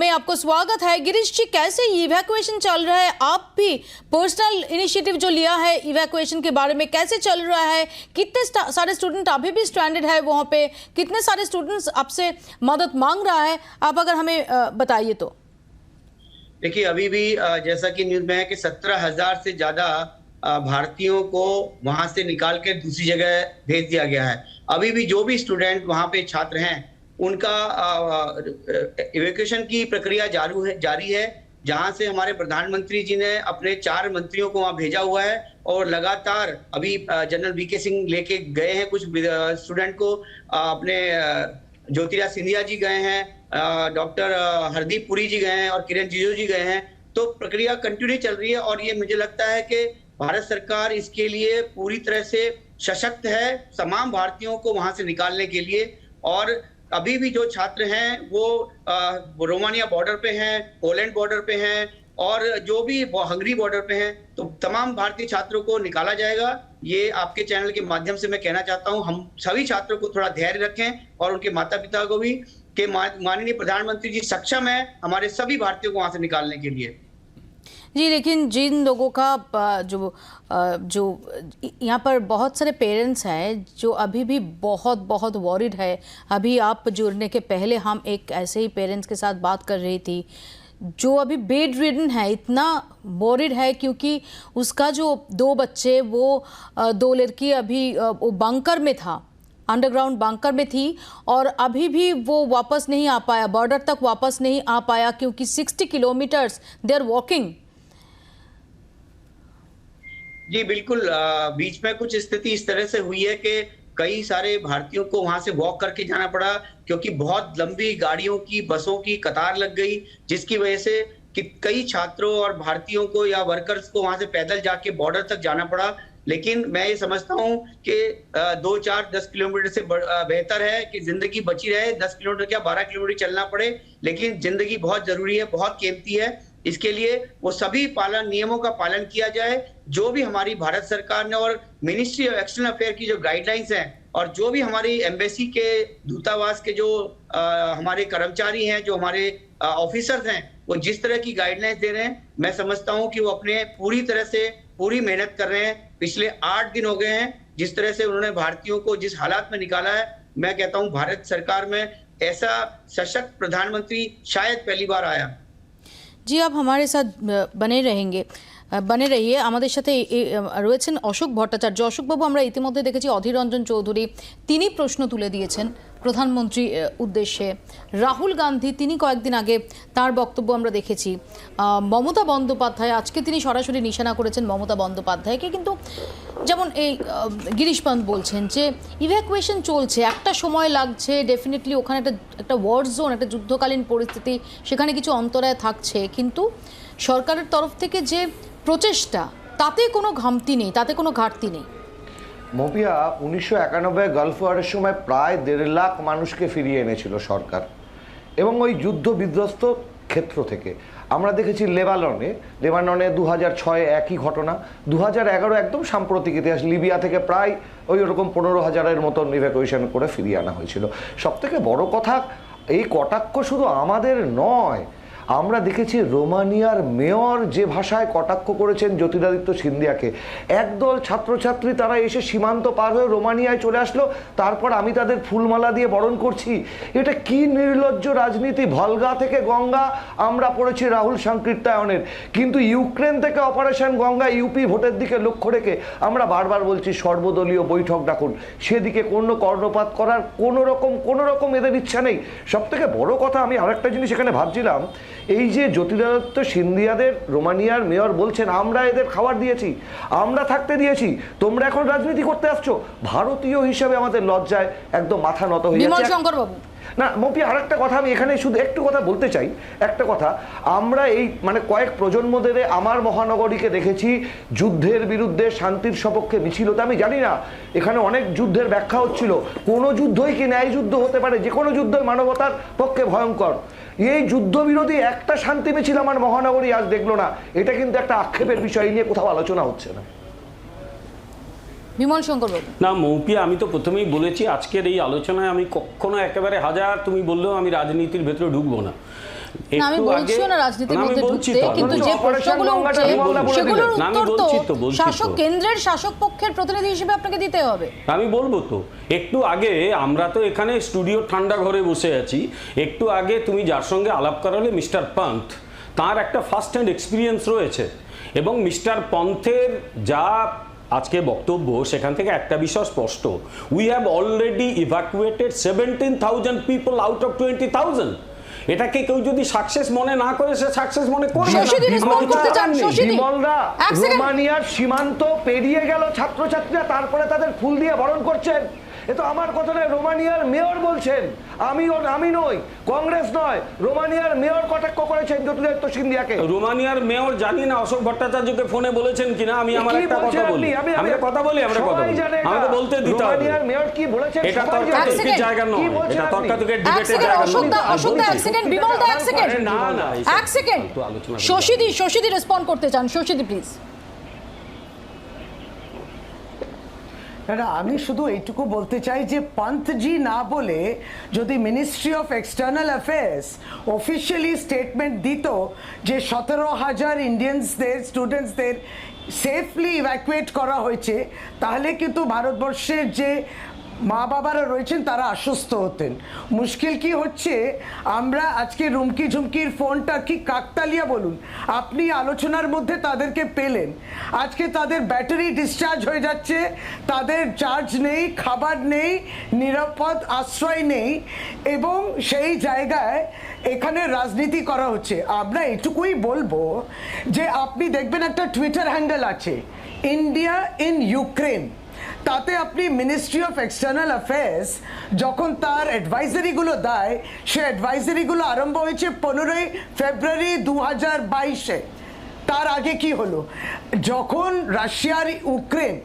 में आपको स्वागत है। गिरीश जी, कैसे इवैक्यूएशन चल रहा है? आप भी पर्सनल इनिशिएटिव जो लिया है इवैक्यूएशन के बारे में, कैसे चल रहा है? कितने सारे स्टूडेंट अभी भी स्ट्रैंडेड है वहाँ पे? कितने सारे स्टूडेंट्स आपसे मदद मांग रहा है? आप अगर हमें बताइए तो। देखिए, अभी भी जैसा कि न्यूज में है कि 17,000 से ज्यादा भारतीयों को वहां से निकाल के दूसरी जगह भेज दिया गया है। अभी भी जो भी स्टूडेंट वहां पे छात्र हैं उनका इवैक्यूएशन की प्रक्रिया जारी है, जहां से हमारे प्रधानमंत्री जी ने अपने 4 मंत्रियों को वहां भेजा हुआ है और लगातार अभी जनरल वीके सिंह लेके गए हैं कुछ स्टूडेंट को, अपने ज्योतिराज सिंधिया जी गए हैं, डॉक्टर हरदीप पुरी जी गए हैं और किरण रिजिजू जी गए हैं। तो प्रक्रिया कंटिन्यू चल रही है और ये मुझे लगता है कि भारत सरकार इसके लिए पूरी तरह से सशक्त है तमाम भारतीयों को वहां से निकालने के लिए। और अभी भी जो छात्र हैं वो रोमानिया बॉर्डर पे हैं, पोलैंड बॉर्डर पे हैं और जो भी हंगरी बॉर्डर पे हैं, तो तमाम भारतीय छात्रों को निकाला जाएगा। ये आपके चैनल के माध्यम से मैं कहना चाहता हूं, हम सभी छात्रों को थोड़ा धैर्य रखें और उनके माता पिता को भी, कि माननीय प्रधानमंत्री जी सक्षम है हमारे सभी भारतीयों को वहां से निकालने के लिए। जी, लेकिन जिन लोगों का जो यहाँ पर बहुत सारे पेरेंट्स हैं जो अभी भी बहुत बहुत वॉरिड है। अभी आप जुड़ने के पहले हम एक ऐसे ही पेरेंट्स के साथ बात कर रही थी जो अभी बेड रिडन है, इतना वॉरिड है क्योंकि उसका जो 2 बच्चे, वो 2 लड़की अभी वो बंकर में था, अंडरग्राउंड बंकर में थी और अभी भी वो वापस नहीं आ पाया, बॉर्डर तक वापस नहीं आ पाया क्योंकि 60 किलोमीटर्स दे आर वॉकिंग। जी बिल्कुल, बीच में कुछ स्थिति इस तरह से हुई है कि कई सारे भारतीयों को वहां से वॉक करके जाना पड़ा क्योंकि बहुत लंबी गाड़ियों की, बसों की कतार लग गई, जिसकी वजह से कि कई छात्रों और भारतीयों को या वर्कर्स को वहां से पैदल जाके बॉर्डर तक जाना पड़ा। लेकिन मैं ये समझता हूं कि 2, 4, 10 किलोमीटर से बेहतर है कि जिंदगी बची रहे, 10 किलोमीटर क्या 12 किलोमीटर चलना पड़े, लेकिन जिंदगी बहुत जरूरी है, बहुत कीमती है। इसके लिए वो सभी नियमों का पालन किया जाए, जो भी हमारी भारत सरकार ने और मिनिस्ट्री ऑफ एक्सटर्नल अफेयर की जो गाइडलाइंस हैं और जो भी हमारी एम्बेसी के दूतावास के जो हमारे कर्मचारी हैं, जो हमारे ऑफिसर्स हैं, वो जिस तरह की गाइडलाइंस दे रहे हैं, मैं समझता हूं कि वो अपने पूरी तरह से पूरी मेहनत कर रहे हैं। पिछले 8 दिन हो गए हैं जिस तरह से उन्होंने भारतीयों को जिस हालात में निकाला है। मैं कहता हूं भारत सरकार में ऐसा सशक्त प्रधानमंत्री शायद पहली बार आया। जी, आप हमारे साथ बने रहिए। আমাদের সাথে রয়েছেন অশোক ভট্টাচার্য। অশোকবাবু, আমরা ইতিমধ্যে দেখেছি অধীর রঞ্জন চৌধুরী তিনি প্রশ্ন তুলে দিয়েছেন প্রধানমন্ত্রীর উদ্দেশ্যে রাহুল গান্ধী তিনি কয়েকদিন আগে তার বক্তব্য আমরা দেখেছি। মমতা বন্দ্যোপাধ্যায় আজকে তিনি সরাসরি নিশানা করেছেন মমতা বন্দ্যোপাধ্যায়কে, কিন্তু যেমন এই গিরিশ পান্ত বলছেন যে ইভ্যাকুয়েশন চলছে, একটা সময় লাগছে, ডেফিনেটলি ওখানে একটা ওয়ার জোন, একটা যুদ্ধকালীন পরিস্থিতি, সেখানে কিছু অন্তরায় থাকছে, কিন্তু সরকারের তরফ থেকে যে প্রচেষ্টা তাতে কোনো ঘামতি নেই, তাতে কোনো ঘাটতি নেই। মপিয়া 1991 গালফ ওয়ারের সময় প্রায় 1.5 লাখ মানুষকে ফিরিয়ে এনেছিল সরকার, এবং ওই যুদ্ধ বিধ্বস্ত ক্ষেত্র থেকে। আমরা দেখেছি লেবাননে 2006 একই ঘটনা, 2011 একদম সাম্প্রতিক ইতিহাস, লিবিয়া থেকে প্রায় ওই ওরকম 15,000-এর মতন ইভ্যাকুয়েশন করে ফিরিয়ে আনা হয়েছিল। সবথেকে বড় কথা, এই কটাক্ষ শুধু আমাদের নয়, আমরা দেখেছি রোমানিয়ার মেয়র যে ভাষায় কটাক্ষ করেছেন জ্যোতিরাদিত্য সিন্ধিয়াকে। একদল ছাত্রছাত্রী তারা এসে সীমান্ত পার হয়ে রোমানিয়ায় চলে আসলো, তারপর আমি তাদের ফুলমালা দিয়ে বরণ করছি। এটা কি নির্লজ্জ রাজনীতি! ভলগা থেকে গঙ্গা আমরা পড়েছি রাহুল সংকীর্তায়নের, কিন্তু ইউক্রেন থেকে অপারেশন গঙ্গা ইউপি ভোটের দিকে লক্ষ্য রেখে আমরা বারবার বলছি সর্বদলীয় বৈঠক ডাকুন, সেদিকে কোনো কর্ণপাত করার কোনো রকম এদের ইচ্ছা নেই। সবথেকে বড় কথা, আমি আরেকটা জিনিস এখানে ভাবছিলাম, এই যে জ্যোতিরাদিত্য সিন্ধিয়াদের রোমানিয়ার মেয়র বলছেন আমরা এদের খাবার দিয়েছি, আমরা থাকতে দিয়েছি, তোমরা এখন রাজনীতি করতে আসছো, ভারতীয় হিসাবে আমাদের লজ্জায় একদম মাথা নত হয়ে যাচ্ছে। না মপি, আরেকটা কথা আমি এখানে শুধু একটু কথা বলতে চাই। একটা কথা, আমরা এই কয়েক প্রজন্ম ধরে আমার মহানগরীকে দেখেছি যুদ্ধের বিরুদ্ধে শান্তির সপক্ষে মিছিল হতে। আমি জানি না, এখানে অনেক যুদ্ধের ব্যাখ্যা হচ্ছিল, কোনো যুদ্ধই কি ন্যায় যুদ্ধ হতে পারে? যে কোনো যুদ্ধই মানবতার পক্ষে ভয়ঙ্কর। এই যুদ্ধবিরোধী একটা শান্তি মিছিল আমার মহানগরী আজ দেখলো না, এটা কিন্তু একটা আক্ষেপের বিষয়, নিয়ে কোথাও আলোচনা হচ্ছে না। বিমল শঙ্কর বাবু। না মৌপিয়া, আমি তো প্রথমেই বলেছি আজকের এই আলোচনায় আমি কখনো একেবারে হাজার তুমি বললেও আমি রাজনীতির ভেতরে ঢুকবো না। আমি বলছি না রাজনীতির মধ্যে ঢুকতে, কিন্তু যে প্রশ্নগুলো উঠছে সেগুলোর উত্তর তো শাসক কেন্দ্রের শাসক পক্ষের প্রতিনিধি হিসেবে আপনাকে দিতে হবে। আমি বলবো তো, একটু আগে আমরা তো এখানে স্টুডিও ঠান্ডা ঘরে বসে আছি, একটু আগে তুমি যার সঙ্গে আলাপ করালে মিস্টার পান্থ, তার একটা ফার্স্ট হ্যান্ড এক্সপিরিয়েন্স রয়েছে, এবং মিস্টার পান্থের যা আজকে বক্তব্য সেখান থেকে একটা বিষয় স্পষ্ট, we have already evacuated 17,000 people out of 20,000। এটাকে কেউ যদি সাকসেস মনে না করে, সে সাকসেস মনে করবে না। রোমানিয়ার সীমান্ত পেরিয়ে গেল ছাত্রছাত্রীরা, তারপরে তাদের ফুল দিয়ে বরণ করছেন। এ তো আমার কথা নয়, রোমানিয়ার মেয়র বলছেন, আমি নই, কংগ্রেস নয়, রোমানিয়ার মেয়র কটাক্ষ করেছেন জ্যোতিরাদিত্য সিন্ধিয়াকে। রোমানিয়ার মেয়র জানি না অশোক ভট্টাচার্যকে ফোনে বলেছেন কিনা, আমি আমার একটা কথা বলি, আমরা কথা বলি, আমাকে বলতে দিতে হবে। রোমানিয়ার মেয়র কি বলেছেন এটা তর্কাতর্কির জায়গা নয়, এটা তর্কাতর্কির ডিবেটের জায়গা নয়। এক সেকেন্ড বিমল দা, এক সেকেন্ড, না এক সেকেন্ড, শশীদি রেসপন্ড করতে চান, শশীদি প্লিজ। আমি শুধু এইটুকু বলতে চাই যে পান্থজি না বলে যদি ministry of external affairs officially statement দিত যে 17,000 ইন্ডিয়ানসদের স্টুডেন্টসদের সেফলি ইভ্যাকুয়েট করা হয়েছে, তাহলে কিন্তু ভারতবর্ষের যে মা বাবারা রয়েছেন তারা আশ্বস্ত হতেন। মুশকিল কি হচ্ছে, আমরা আজকে রুমকি ঝুমকির ফোনটা কি কাকতালিয়া বলুন, আপনি আলোচনার মধ্যে তাদেরকে পেলেন, আজকে তাদের ব্যাটারি ডিসচার্জ হয়ে যাচ্ছে, তাদের চার্জ নেই, খাবার নেই, নিরাপদ আশ্রয় নেই, এবং সেই জায়গায় এখানে রাজনীতি করা হচ্ছে। আমরা এটুকুই বলবো যে আপনি দেখবেন একটা টুইটার হ্যান্ডেল আছে, ইন্ডিয়া ইন ইউক্রেন, তাতে আপনি মিনিস্ট্রি অফ এক্সটার্নাল অ্যাফেয়ার্স যখন তার অ্যাডভাইজারিগুলো দেয়, সে অ্যাডভাইজারিগুলো আরম্ভ হয়েছে 15 ফেব্রুয়ারি 2022-এ। তার আগে কি হলো, যখন রাশিয়ার ইউক্রেন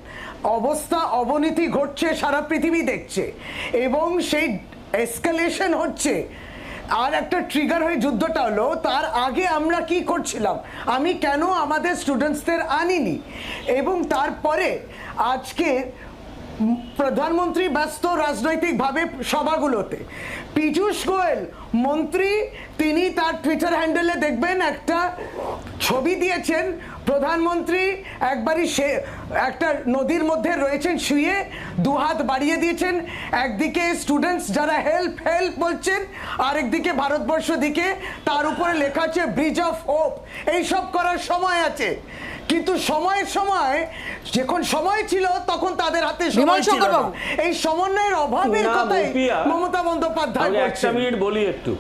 অবস্থা অবনতি ঘটছে, সারা পৃথিবী দেখছে, এবং সেই এসকালেশন হচ্ছে, আর একটা ট্রিগার হয়ে যুদ্ধটা হলো, তার আগে আমরা কি করছিলাম, আমি কেন আমাদের স্টুডেন্টসদের আনিনি, এবং তারপরে আজকে প্রধানমন্ত্রী ব্যস্ত রাজনৈতিকভাবে সভাগুলোতে, পীযূষ গোয়েল মন্ত্রী, তিনি তার টুইটার হ্যান্ডেলে দেখবেন একটা ছবি দিয়েছেন প্রধানমন্ত্রী একবারই সে একটা নদীর মধ্যে রয়েছেন শুয়ে, দুহাত বাড়িয়ে দিয়েছেন, একদিকে স্টুডেন্টস যারা হেল্প হেল্প বলছেন, আরেকদিকে ভারতবর্ষ দিকে, তার উপরে লেখা আছে ব্রিজ অফ হোপ। এইসব করার সময় আছে, কিন্তু সময়ের সময় যখন সময় ছিল তখন তাদের হাতে সময় ছিল না। এই সমন্বয়ের অভাবের কথাই মমতা বন্দ্যোপাধ্যায় একটা বলছেন। মিনিট বলি একটু।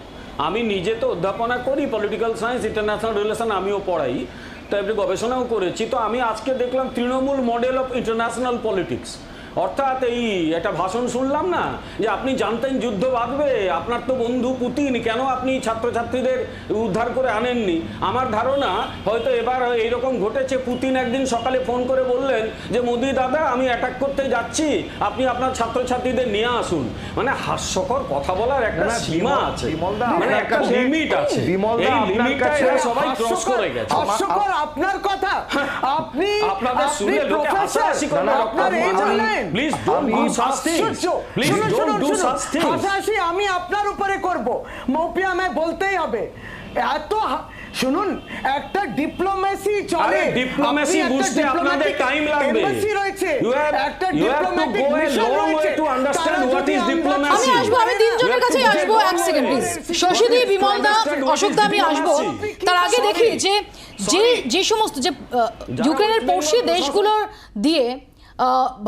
আমি নিজে তো অধ্যাপনা করি, পলিটিক্যাল সায়েন্স, ইন্টারন্যাশনাল রিলেশন আমিও পড়াই, তারপরে গবেষণাও করেছি। তো আমি আজকে দেখলাম Trinamool model of international politics, অর্থাৎ এই একটা ভাষণ শুনলাম না যে আপনি জানতেন যুদ্ধ বাঁধবে, আপনার তো বন্ধু পুতিন, কেন আপনি ছাত্রছাত্রীদের উদ্ধার করে আনেননি? আমার ধারণা হয়তো এবার এইরকম ঘটেছে, পুতিন একদিন সকালে ফোন করে বললেন যে মোদি দাদা আমি অ্যাটাক করতে যাচ্ছি, আপনি আপনার ছাত্রছাত্রীদের নিয়ে আসুন। মানে হাস্যকর কথা বলার একটা সীমা আছে, মানে একটা লিমিট আছে, এই লিমিটটা এরা সবাই ক্রস করে গেছে। হাস্যকর আপনার কথা, আপনি আপনাদের শুনে লোকে হাসাহাসি করবে, আপনার এই জানেন। Please don't do such things, please don't do such things. হাসাহাসি আমি আপনার উপরে করব, মৌপিয়া আমায় বলতেই হবে। এত শুনুন, একটা ডিপ্লোমেসি চলে, ডিপ্লোমেসি বুঝতে আপনাদের টাইম লাগবে, এমবাসি রয়েছে, একটা you have to diplomatic go a mission long way রয়েছে, to understand what is diplomacy. আমি আসবো, আমি তিনজনের কাছে আসবো, এক সেকেন্ড প্লিজ। শশীদি, বিমলদা, অশোকদা, আমি আসবো। তার আগে দেখি যে যে সমস্ত যে ইউক্রেনের পড়শি দেশগুলোর দিয়ে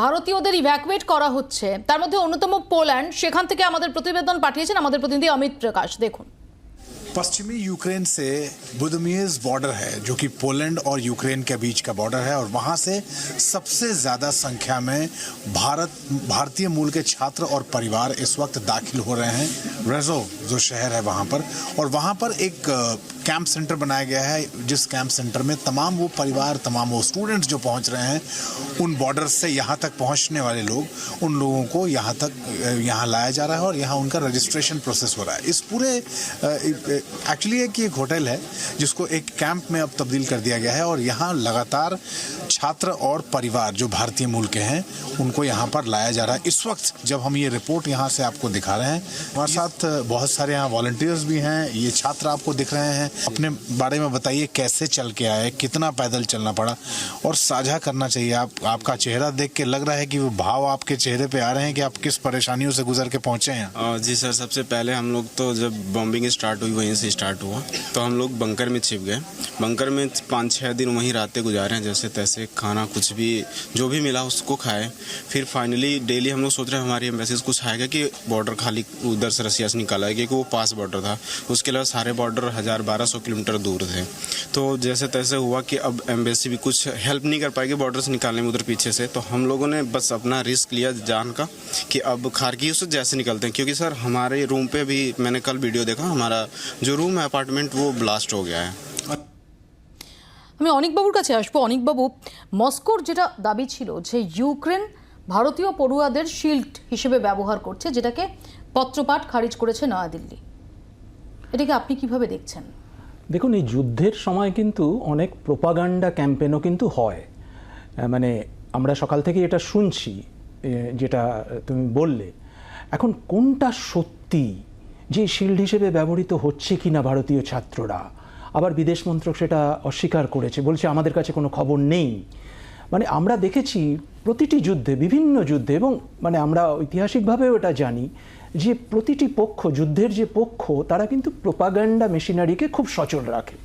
ভারতীয়দের ইভ্যাকুয়েট করা হচ্ছে, তার মধ্যে অন্যতম পোল্যান্ড। সেখান থেকে আমাদের প্রতিবেদন পাঠিয়েছেন আমাদের প্রতিনিধি অমিত প্রকাশ, দেখুন। पश्चिमी यूक्रेन से बुदमिर्स बॉर्डर है, जो कि पोलैंड और यूक्रेन के बीच का बॉर्डर है, और वहां से सबसे ज़्यादा संख्या में भारतीय मूल के छात्र और परिवार इस वक्त दाखिल हो रहे हैं। रेजोव जो शहर है वहां पर एक कैंप सेंटर बनाया गया है, जिस कैंप सेंटर में तमाम वो परिवार, तमाम वो स्टूडेंट्स जो पहुंच रहे हैं, उन बॉर्डर से यहाँ तक पहुंचने वाले लोग, उन लोगों को यहाँ लाया जा रहा है और यहाँ उनका रजिस्ट्रेशन प्रोसेस हो रहा है। इस पूरे एक्चुअली एक होटल है जिसको एक कैंप में अब तब्दील कर दिया गया है, और यहाँ लगातार छात्र और परिवार जो भारतीय मूल के हैं उनको यहाँ पर लाया जा रहा है। इस वक्त जब हम ये रिपोर्ट यहाँ से आपको दिखा रहे हैं, हमारे साथ बहुत सारे यहाँ वॉलंटियर्स भी हैं, ये छात्र आपको दिख रहे हैं। अपने बारे में बताइए, कैसे चल के आए, कितना पैदल चलना पड़ा, और साझा करना चाहिए। आपका चेहरा देख के लग रहा है कि वो भाव आपके चेहरे पे आ रहे हैं कि आप किस परेशानियों से गुजर के पहुंचे हैं। जी सर, सबसे पहले हम लोग तो जब बॉम्बिंग स्टार्ट हुई वहीं से स्टार्ट हुआ, तो हम लोग बंकर में छिप गए। बंकर में 5-6 दिन वहीं रातें गुजारे हैं, जैसे तैसे खाना कुछ भी जो भी मिला उसको खाए। फिर फाइनली डेली हम लोग सोच रहे हैं हमारी एम्बेसी कुछ आएगा कि बॉर्डर खाली उधर से रसिया से निकाला है, क्योंकि वो पास बॉर्डर था। उसके अलावा सारे बॉर्डर 1000-1200 किलोमीटर दूर थे। तो जैसे तैसे हुआ कि अब एम्बेसी भी कुछ हेल्प नहीं कर पाएगी बॉर्डर से निकालने में उधर पीछे से, तो हम लोगों ने बस अपना रिस्क लिया जान का कि अब खारकीव से जैसे निकलते हैं, क्योंकि सर हमारे रूम पे भी मैंने कल वीडियो देखा, हमारा जो रूम है अपार्टमेंट वो ब्लास्ट हो गया है। আমি অনিকবাবুর কাছে আসবো। অনিকবাবু, মস্কোর যেটা দাবি ছিল যে ইউক্রেন ভারতীয় পড়ুয়াদের শিল্ড হিসেবে ব্যবহার করছে, যেটাকে পত্রপাঠ খারিজ করেছে নয়াদিল্লি, এটাকে আপনি কিভাবে দেখছেন? দেখুন, এই যুদ্ধের সময় কিন্তু অনেক প্রোপাগান্ডা ক্যাম্পেনও কিন্তু হয়, মানে আমরা সকাল থেকে এটা শুনছি যেটা তুমি বললে। এখন কোনটা সত্যি যে শিল্ড হিসেবে ব্যবহৃত হচ্ছে কিনা ভারতীয় ছাত্ররা, আবার বিদেশ মন্ত্রক সেটা অস্বীকার করেছে, বলছে আমাদের কাছে কোনো খবর নেই। মানে আমরা দেখেছি প্রতিটি যুদ্ধে, বিভিন্ন যুদ্ধে, এবং মানে আমরা ঐতিহাসিকভাবেও এটা জানি যে প্রতিটি পক্ষ, যুদ্ধের যে পক্ষ, তারা কিন্তু প্রোপাগান্ডা মেশিনারিকে খুব সচল রাখে।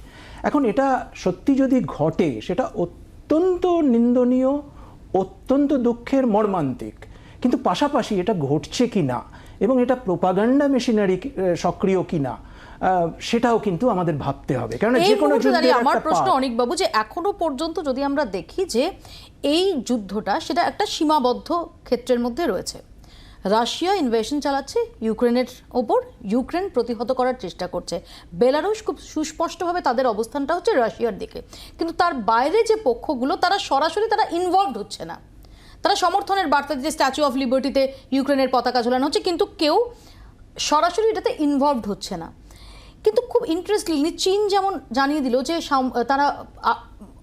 এখন এটা সত্যি যদি ঘটে, সেটা অত্যন্ত নিন্দনীয়, অত্যন্ত দুঃখের, মর্মান্তিক। কিন্তু পাশাপাশি এটা ঘটছে কি না এবং এটা প্রোপাগান্ডা মেশিনারি সক্রিয় কি না, সেটাও কিন্তু আমাদের ভাবতে হবে। কারণ যে কোনো যুদ্ধে আমার প্রশ্ন অনিকবাবু, যে এখনো পর্যন্ত যদি আমরা দেখি যে এই যুদ্ধটা সেটা একটা সীমাবদ্ধ ক্ষেত্রের মধ্যে রয়েছে, রাশিয়া ইনভেশন চালাচ্ছে ইউক্রেনের ওপর, ইউক্রেন প্রতিহত করার চেষ্টা করছে, বেলারুশ খুব সুস্পষ্টভাবে তাদের অবস্থানটা হচ্ছে রাশিয়ার দিকে, কিন্তু তার বাইরে যে পক্ষগুলো তারা সরাসরি তারা ইনভলভড হচ্ছে না। তারা সমর্থনের বার্তা দিতে স্ট্যাচু অফ লিবার্টিতে ইউক্রেনের পতাকা ঝোলানো হচ্ছে, কিন্তু কেউ সরাসরি এটাতে ইনভলভড হচ্ছে না। কিন্তু খুব ইন্টারেস্টিংলি চীন যেমন জানিয়ে দিল যে তারা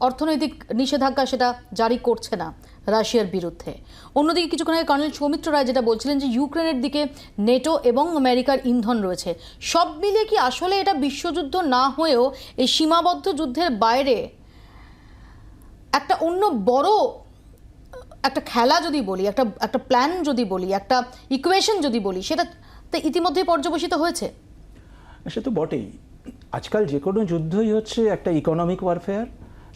অর্থনৈতিক নিষেধাজ্ঞা সেটা জারি করছে না রাশিয়ার বিরুদ্ধে। অন্যদিকে কিছুক্ষণ আগে কর্নেল সৌমিত্র রায় যেটা বলছিলেন যে ইউক্রেনের দিকে নেটো এবং আমেরিকার ইন্ধন রয়েছে, সব মিলিয়ে কি আসলে এটা বিশ্বযুদ্ধ না হয়েও এই সীমাবদ্ধ যুদ্ধের বাইরে একটা অন্য বড় একটা খেলা যদি বলি, একটা প্ল্যান যদি বলি, একটা ইকুয়েশন যদি বলি, সেটা তো ইতিমধ্যেই পর্যবেসিত হয়েছে? সে তো বটেই। আজকাল যে কোনো যুদ্ধই হচ্ছে একটা ইকোনমিক ওয়ারফেয়ার,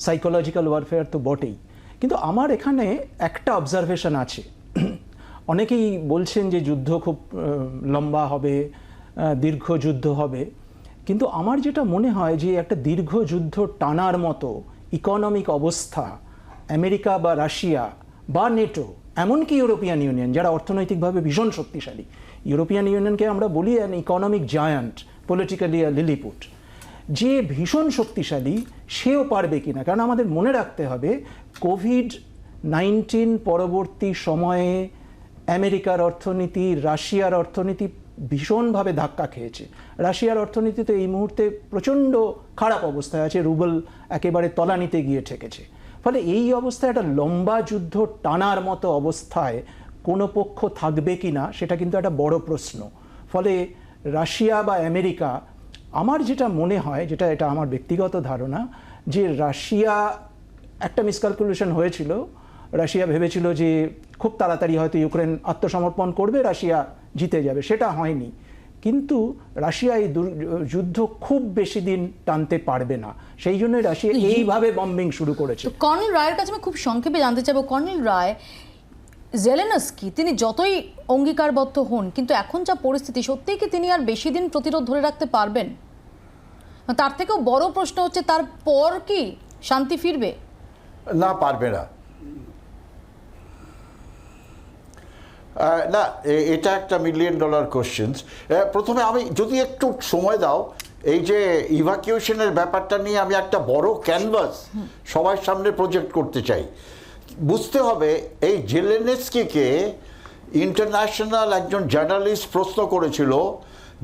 সাইকোলজিক্যাল ওয়ারফেয়ার তো বটেই। কিন্তু আমার এখানে একটা অবজারভেশন আছে। অনেকেই বলছেন যে যুদ্ধ খুব লম্বা হবে, দীর্ঘ যুদ্ধ হবে, কিন্তু আমার যেটা মনে হয় যে একটা দীর্ঘ যুদ্ধ টানার মতো ইকোনমিক অবস্থা আমেরিকা বা রাশিয়া বা নেটো, এমনকি ইউরোপিয়ান ইউনিয়ন যারা অর্থনৈতিকভাবে ভীষণ শক্তিশালী, ইউরোপিয়ান ইউনিয়নকে আমরা বলি an economic giant, politically lilliput, যে ভীষণ শক্তিশালী, সেও পারবে কিনা। কারণ আমাদের মনে রাখতে হবে কোভিড-19 পরবর্তী সময়ে আমেরিকার অর্থনীতি, রাশিয়ার অর্থনীতি ভীষণভাবে ধাক্কা খেয়েছে। রাশিয়ার অর্থনীতি তো এই মুহূর্তে প্রচণ্ড খারাপ অবস্থায় আছে, রুবেল একেবারে তলানিতে গিয়ে ঠেকেছে। ফলে এই অবস্থায় একটা লম্বা যুদ্ধ টানার মতো অবস্থায় কোনো পক্ষ থাকবে কি না সেটা কিন্তু একটা বড় প্রশ্ন। ফলে রাশিয়া বা আমেরিকা, আমার যেটা মনে হয়, এটা আমার ব্যক্তিগত ধারণা, যে রাশিয়া একটা মিসক্যালকুলেশন হয়েছিল। রাশিয়া ভেবেছিল যে খুব তাড়াতাড়ি হয়তো ইউক্রেন আত্মসমর্পণ করবে, রাশিয়া জিতে যাবে, সেটা হয়নি। কিন্তু রাশিয়া এই যুদ্ধ খুব বেশি দিন টানতে পারবে না, সেই জন্য রাশিয়া এইভাবে বম্বিং শুরু করেছে। কর্নেল রায়ের কাছে আমি খুব সংক্ষেপে জানতে চাইবো, কর্নেল রায়, জেলেনস্কি তিনি যতই অঙ্গীকারবদ্ধ হন, কিন্তু এখন যা পরিস্থিতি, সত্যিই কি তিনি আর বেশি দিন প্রতিরোধ ধরে রাখতে পারবেন? তার থেকেও বড় প্রশ্ন হচ্ছে তার পর কি শান্তি ফিরবে? না, পারবে না। না, এটা একটা $1 মিলিয়ন কোশ্চেন। প্রথমে আমি যদি একটু সময় দাও, এই যে ইভাকিউশনের ব্যাপারটা নিয়ে আমি একটা বড় ক্যানভাস সবার সামনে প্রজেক্ট করতে চাই। বুঝতে হবে, এই জেলেনস্কিকে ইন্টারন্যাশনাল একজন জার্নালিস্ট প্রশ্ন করেছিল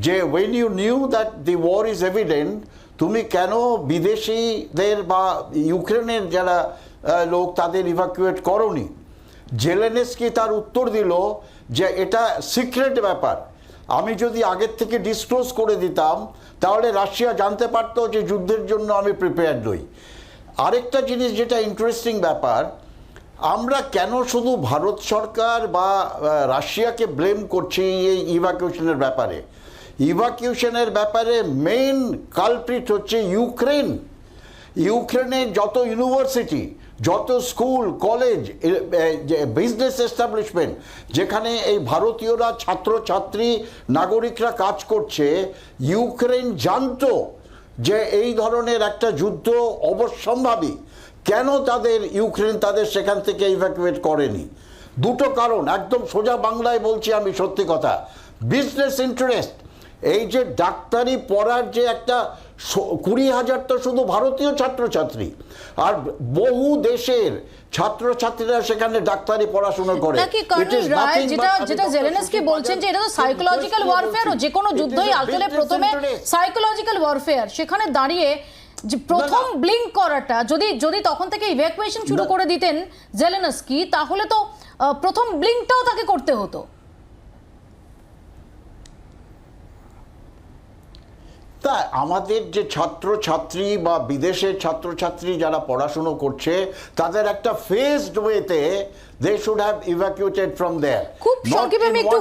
যে when you knew that the war is evident, তুমি কেন বিদেশিদের বা ইউক্রেনের যারা লোক তাদের ইভাকুয়েট করনি? জেলেনস্কি তার উত্তর দিল যে এটা সিক্রেট ব্যাপার, আমি যদি আগের থেকে ডিসক্লোজ করে দিতাম তাহলে রাশিয়া জানতে পারতো যে যুদ্ধের জন্য আমি প্রিপেয়ার্ড নই। আরেকটা জিনিস যেটা ইন্টারেস্টিং ব্যাপার, আমরা কেন শুধু ভারত সরকার বা রাশিয়াকে ব্লেম করছি এই ইভাকুয়েশনের ব্যাপারে? ইভাকুয়েশনের ব্যাপারে মেইন কালপ্রিট হচ্ছে ইউক্রেন। ইউক্রেনের যত ইউনিভার্সিটি, যত স্কুল, কলেজ, বিজনেস এস্টাবলিশমেন্ট, যেখানে এই ভারতীয়রা ছাত্রছাত্রী নাগরিকরা কাজ করছে, ইউক্রেন জানতো যে এই ধরনের একটা যুদ্ধ অবশ্যম্ভাবী। কেন ইউক্রেন তাদের সেখান থেকে ইভ্যাকুয়েট করেনি? দুটো কারণ, একদম সোজা বাংলায় বলছি আমি, সত্যি কথা, বিজনেস ইন্টারেস্ট। এই যে ডাক্তারি পড়ার যে একটা 20,000 তো শুধু ভারতীয় ছাত্রছাত্রী, আর বহু দেশের ছাত্রছাত্রীরা সেখানে ডাক্তারি পড়াশোনা করে। যেটা জেলেনস্কি বলছেন যে এটা তো সাইকোলজিক্যাল ওয়ারফেয়ার, যে কোনো যুদ্ধই আসলে প্রথমে সাইকোলজিক্যাল ওয়ারফেয়ার। সেখানে দাঁড়িয়ে যে প্রথম ব্লিঙ্ক করাটা, যদি তখন থেকে ইভ্যাকুয়েশন শুরু করে দিতেন জেলেনস্কি, তাহলে তো প্রথম ব্লিঙ্কটাও তাকে করতে হতো। তা আমাদের যে ছাত্রছাত্রী বা বিদেশের ছাত্রছাত্রী যারা পড়াশুনো করছে, তাদের একটা ফেজড ওয়েতে they should have evacuated from there. খুব সংক্ষেপে আমি একটু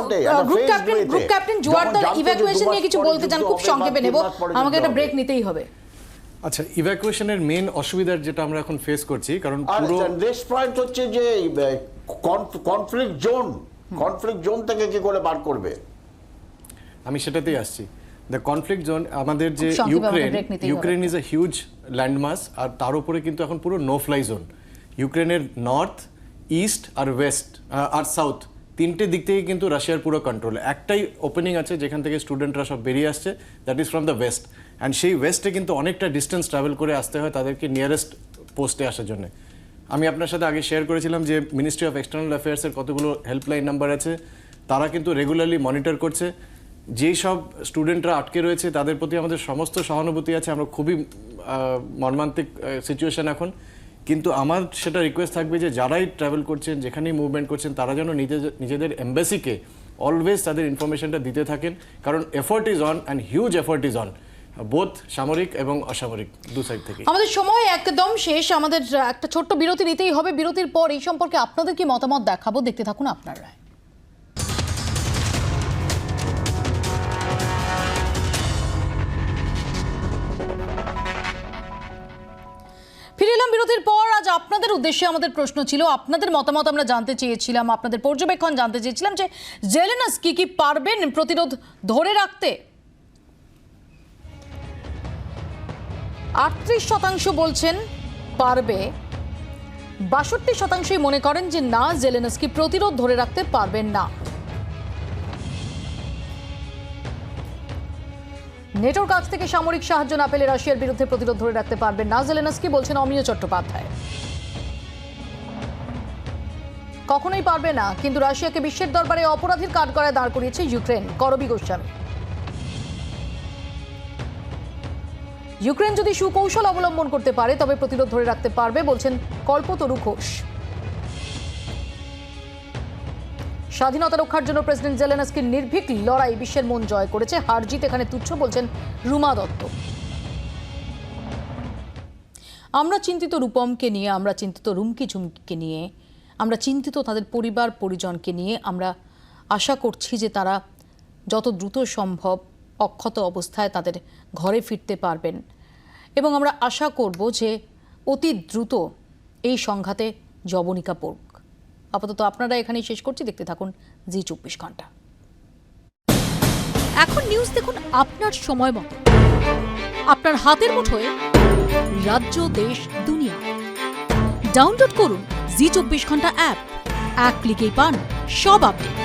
গ্রুপ ক্যাপ্টেন জোয়ারদার ইভাকুয়েশন নিয়ে কিছু বলতে চান, খুব সংক্ষেপে নেব, আমাকে একটা ব্রেক নিতেই হবে। আচ্ছা, ইভ্যাকুয়েশনের মেইন অসুবিধার যেটা আমরা এখন ফেস করছি, কারণ পুরো নেক্সট পয়েন্ট হচ্ছে যে কনফ্লিক্ট জোন থেকে কি করে বার করবে, আমি সেটাতেই আসছি। দ্য কনফ্লিক্ট জোন, আমাদের যে Ukraine is a huge landmass, আর তার উপরে কিন্তু এখন পুরো নো ফ্লাই জোন। ইউক্রেনের নর্থ, ইস্ট আর ওয়েস্ট আর সাউথ, তিনটে দিক থেকে কিন্তু রাশিয়ার পুরো কন্ট্রোল। একটাই ওপেনিং আছে যেখান থেকে স্টুডেন্টরা সব বেরিয়ে আসছে, that is from the West. And সেই ওয়েস্টে কিন্তু অনেকটা ডিস্টেন্স ট্রাভেল করে আসতে হয় তাদেরকে নিয়ারেস্ট পোস্টে আসার জন্য। আমি আপনার সাথে আগে শেয়ার করেছিলাম যে মিনিস্ট্রি অফ এক্সটার্নাল অ্যাফেয়ার্সের কতগুলো হেল্পলাইন নাম্বার আছে, তারা কিন্তু রেগুলারলি মনিটর করছে। যেই সব স্টুডেন্টরা আটকে রয়েছে তাদের প্রতি আমাদের সমস্ত সহানুভূতি আছে। আমরা খুবই মর্মান্তিক সিচুয়েশন এখন, কিন্তু আমার সেটা রিকোয়েস্ট থাকবে যে যারাই ট্রাভেল করছেন, যেখানেই মুভমেন্ট করছেন, তারা যেন নিজেদের এম্বাসিকে অলওয়েজ তাদের ইনফরমেশনটা দিতে থাকেন, কারণ effort is on and huge effort is on, both সামরিক এবং অসামরিক দু সাইড থেকে। আমাদের সময় একদম শেষ, আমাদের একটা ছোট্ট বিরতি নিতেই হবে। বিরতির পর এই সম্পর্কে আপনাদের কি মতামত দেখাবো, দেখতে থাকুন আপনার রায়। ফিরে এলাম বিরতির পর। আজ আপনাদের উদ্দেশ্যে আমাদের প্রশ্ন ছিল, আপনাদের মতামত আমরা জানতে চেয়েছিলাম, আপনাদের পর্যবেক্ষণ জানতে চেয়েছিলাম যে জেলেনস্কি কি পারবেন প্রতিরোধ ধরে রাখতে। 38% বলছেন পারবে, 62% মনে করেন যে না, জেলেনস্কি প্রতিরোধ ধরে রাখতে পারবেন না। নেটোর কাছ থেকে সামরিক সাহায্য না পেলে রাশিয়ার বিরুদ্ধে প্রতিরোধ ধরে রাখতে পারবেন না জেলেনস্কি, বলছেন অমিয় চট্টোপাধ্যায়। কখনোই পারবে না, কিন্তু রাশিয়াকে বিশ্বের দরবারে অপরাধীর কাঠগড়ায় দাঁড় করিয়েছে ইউক্রেন, করবী গোস্বামী। ইউক্রেন যদি সুকৌশল অবলম্বন করতে পারে তবে প্রতিরোধ ধরে রাখতে পারবে, বলছেন কল্পতরু ঘোষ। স্বাধীনতা রক্ষার জন্য প্রেসিডেন্ট জেলেনস্কির নির্ভীক লড়াই বিশ্বের মন জয় করেছে, হার জিত এখানে তুচ্ছ, বলছেন রুমা দত্ত। আমরা চিন্তিত রূপমকে নিয়ে, আমরা চিন্তিত রুমকি ঝুমকিকে নিয়ে, আমরা চিন্তিত তাদের পরিবার পরিজনকে নিয়ে। আমরা আশা করছি যে তারা যত দ্রুত সম্ভব অক্ষত অবস্থায় তাদের ঘরে ফিরতে পারবেন, এবং আমরা আশা করব যে অতি দ্রুত এই সংঘাতে জবনিকা পড়ুক। আপাতত আপনারা এখানেই শেষ করছি, দেখতে থাকুন জি24 ঘন্টা। এখন নিউজ দেখুন আপনার সময় মতো, আপনার হাতের মুঠোয়, রাজ্য দেশ দুনিয়া। ডাউনলোড করুন জি24 ঘন্টা অ্যাপ, এক ক্লিকেই পান সব আপডেট।